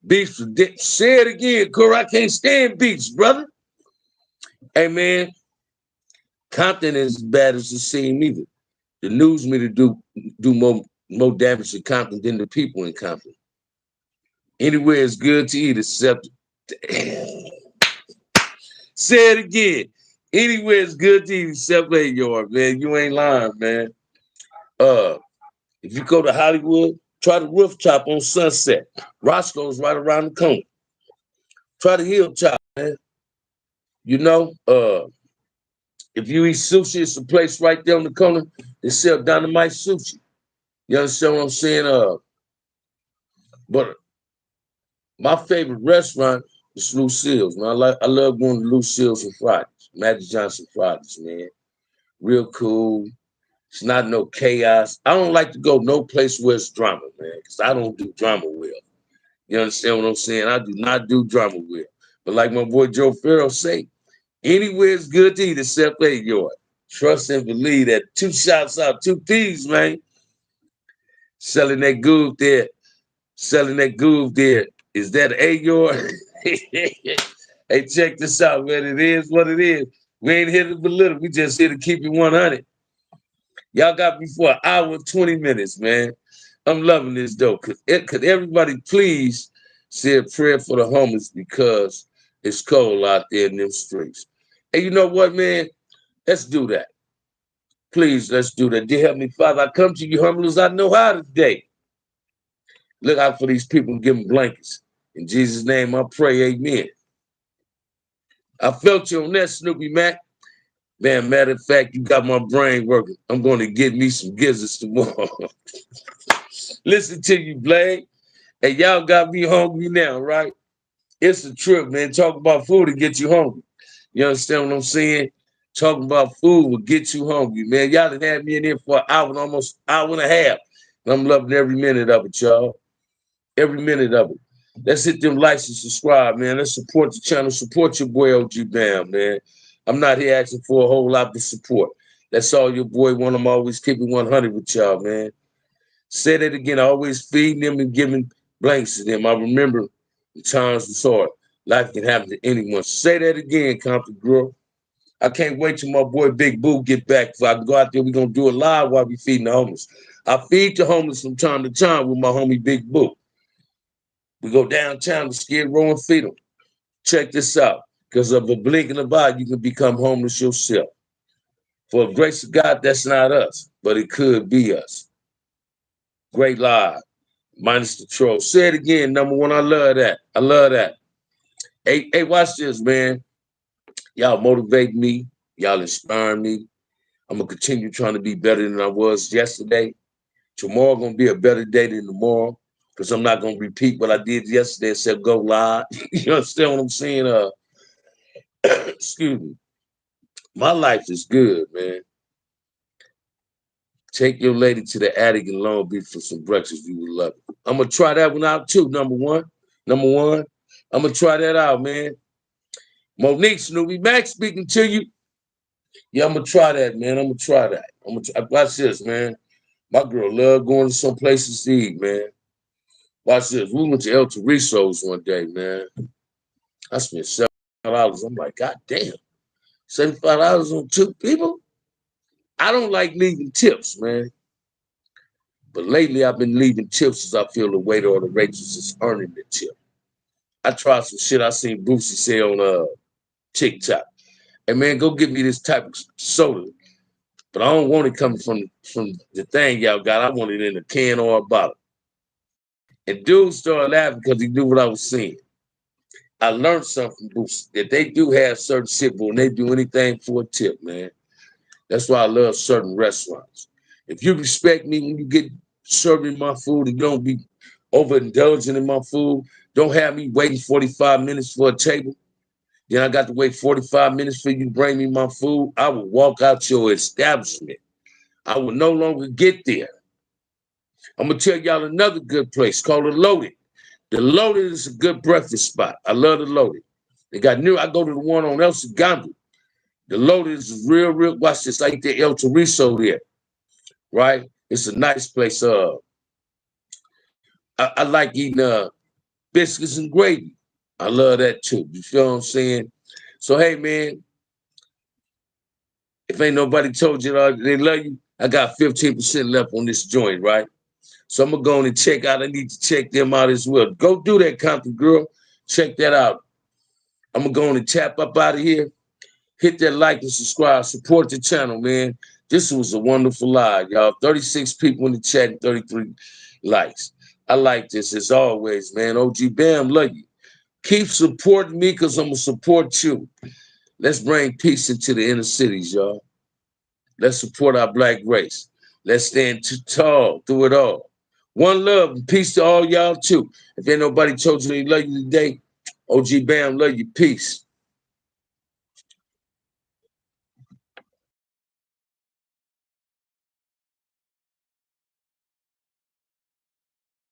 [SPEAKER 1] Beach, say it again, Corey. I can't stand beach, brother. Hey, man, Compton is as bad as it seems either. The news media do more damage to Compton than the people in Compton. Anywhere is good to eat except say it again. Anywhere is good to eat except Yard, man. You ain't lying, man. If you go to Hollywood, try the rooftop on Sunset. Roscoe's right around the corner. Try the hilltop, man. You know, if you eat sushi, it's a place right there on the corner. They sell dynamite sushi. You understand what I'm saying? But my favorite restaurant is Lucille's, man. I love going to Lucille's on Fridays. Magic Johnson Fridays, man. Real cool. It's not no chaos. I don't like to go no place where it's drama, man, because I don't do drama well. You understand what I'm saying? I do not do drama well. But like my boy Joe Farrell say, anywhere is good to eat except Yard. Trust and believe that. 2 shots out, 2 peas, man. Selling that groove there. Is that Yard? Hey, check this out, man. It is what it is. We ain't here to belittle. We just here to keep it 100. Y'all got me for an hour and 20 minutes, man. I'm loving this though. Could everybody please say a prayer for the homeless because it's cold out there in them streets. And you know what, man? Let's do that. Please, let's do that. Dear Heavenly Father, I come to you humble as I know how today. Look out for these people and give them blankets. In Jesus' name I pray, amen. I felt you on that, Snoopy Mac. Man, matter of fact, you got my brain working. I'm going to get me some gizzards tomorrow. Listen to you, Blade. And y'all got me hungry now, right? It's a trip, man. Talk about food to get you hungry. You understand what I'm saying? Talking about food will get you hungry, man. Y'all done had me in here for an hour and almost hour and a half. And I'm loving every minute of it, y'all. Every minute of it. Let's hit them likes and subscribe, man. Let's support the channel. Support your boy OG Bam, man. I'm not here asking for a whole lot of support. That's all your boy want. I'm always keeping 100 with y'all, man. Say that again. I always feeding them and giving blanks to them. I remember the times was hard. Life can happen to anyone. Say that again, Compton Girl. I can't wait till my boy Big Boo get back. If I can go out there, we're going to do it live while we feeding the homeless. I feed the homeless from time to time with my homie Big Boo. We go downtown to Skid Row and feed them. Check this out. Because of a blink of an eye, you can become homeless yourself. For the grace of God, that's not us, but it could be us. Great lie. Minus the troll. Say it again, number one. I love that. I love that. Hey, watch this, man. Y'all motivate me. Y'all inspire me. I'm going to continue trying to be better than I was yesterday. Tomorrow going to be a better day than tomorrow because I'm not going to repeat what I did yesterday except go live. You understand what I'm saying? Excuse me. My life is good, man. Take your lady to the attic in Long Beach for some breakfast. You would love it. I'm going to try that one out too, number one. Number one. I'm going to try that out, man. Monique Snoopy Mac speaking to you. Yeah, I'm going to try that, man. I'm going to try that. Watch this, man. My girl love going to some places to eat, man. Watch this. We went to El Torizo's one day, man. I spent $75. I'm like, God damn. $75 on two people? I don't like leaving tips, man. But lately I've been leaving tips as I feel the waiter or the waitress is earning the tip. I tried some shit I seen Boosie say on TikTok. Hey man, go get me this type of soda. But I don't want it coming from the thing y'all got. I want it in a can or a bottle. And dude started laughing because he knew what I was saying. I learned something from Boosie, that they do have certain shit, but when they do anything for a tip, man. That's why I love certain restaurants. If you respect me when you get serving my food and don't be overindulging in my food, don't have me waiting 45 minutes for a table. Then I got to wait 45 minutes for you to bring me my food. I will walk out your establishment. I will no longer get there. I'm going to tell y'all another good place called The Loaded. The Loaded is a good breakfast spot. I love The Loaded. They got new. I go to the one on El Segundo. The Loaded is real. Watch this. Like the El Torizo there, right? It's a nice place. I like eating biscuits and gravy. I love that too. You feel what I'm saying? So, hey, man, if ain't nobody told you they love you, I got 15% left on this joint, right? So I'm going to go on and check out. I need to check them out as well. Go do that, Compton Girl. Check that out. I'm going to go on and tap up out of here. Hit that like and subscribe. Support the channel, man. This was a wonderful live, y'all. 36 people in the chat and 33 likes. I like this as always, man. OG Bam, love you. Keep supporting me because I'm going to support you. Let's bring peace into the inner cities, y'all. Let's support our black race. Let's stand tall through it all. One love and peace to all y'all, too. If ain't nobody told you they love you today, OG Bam, love you. Peace.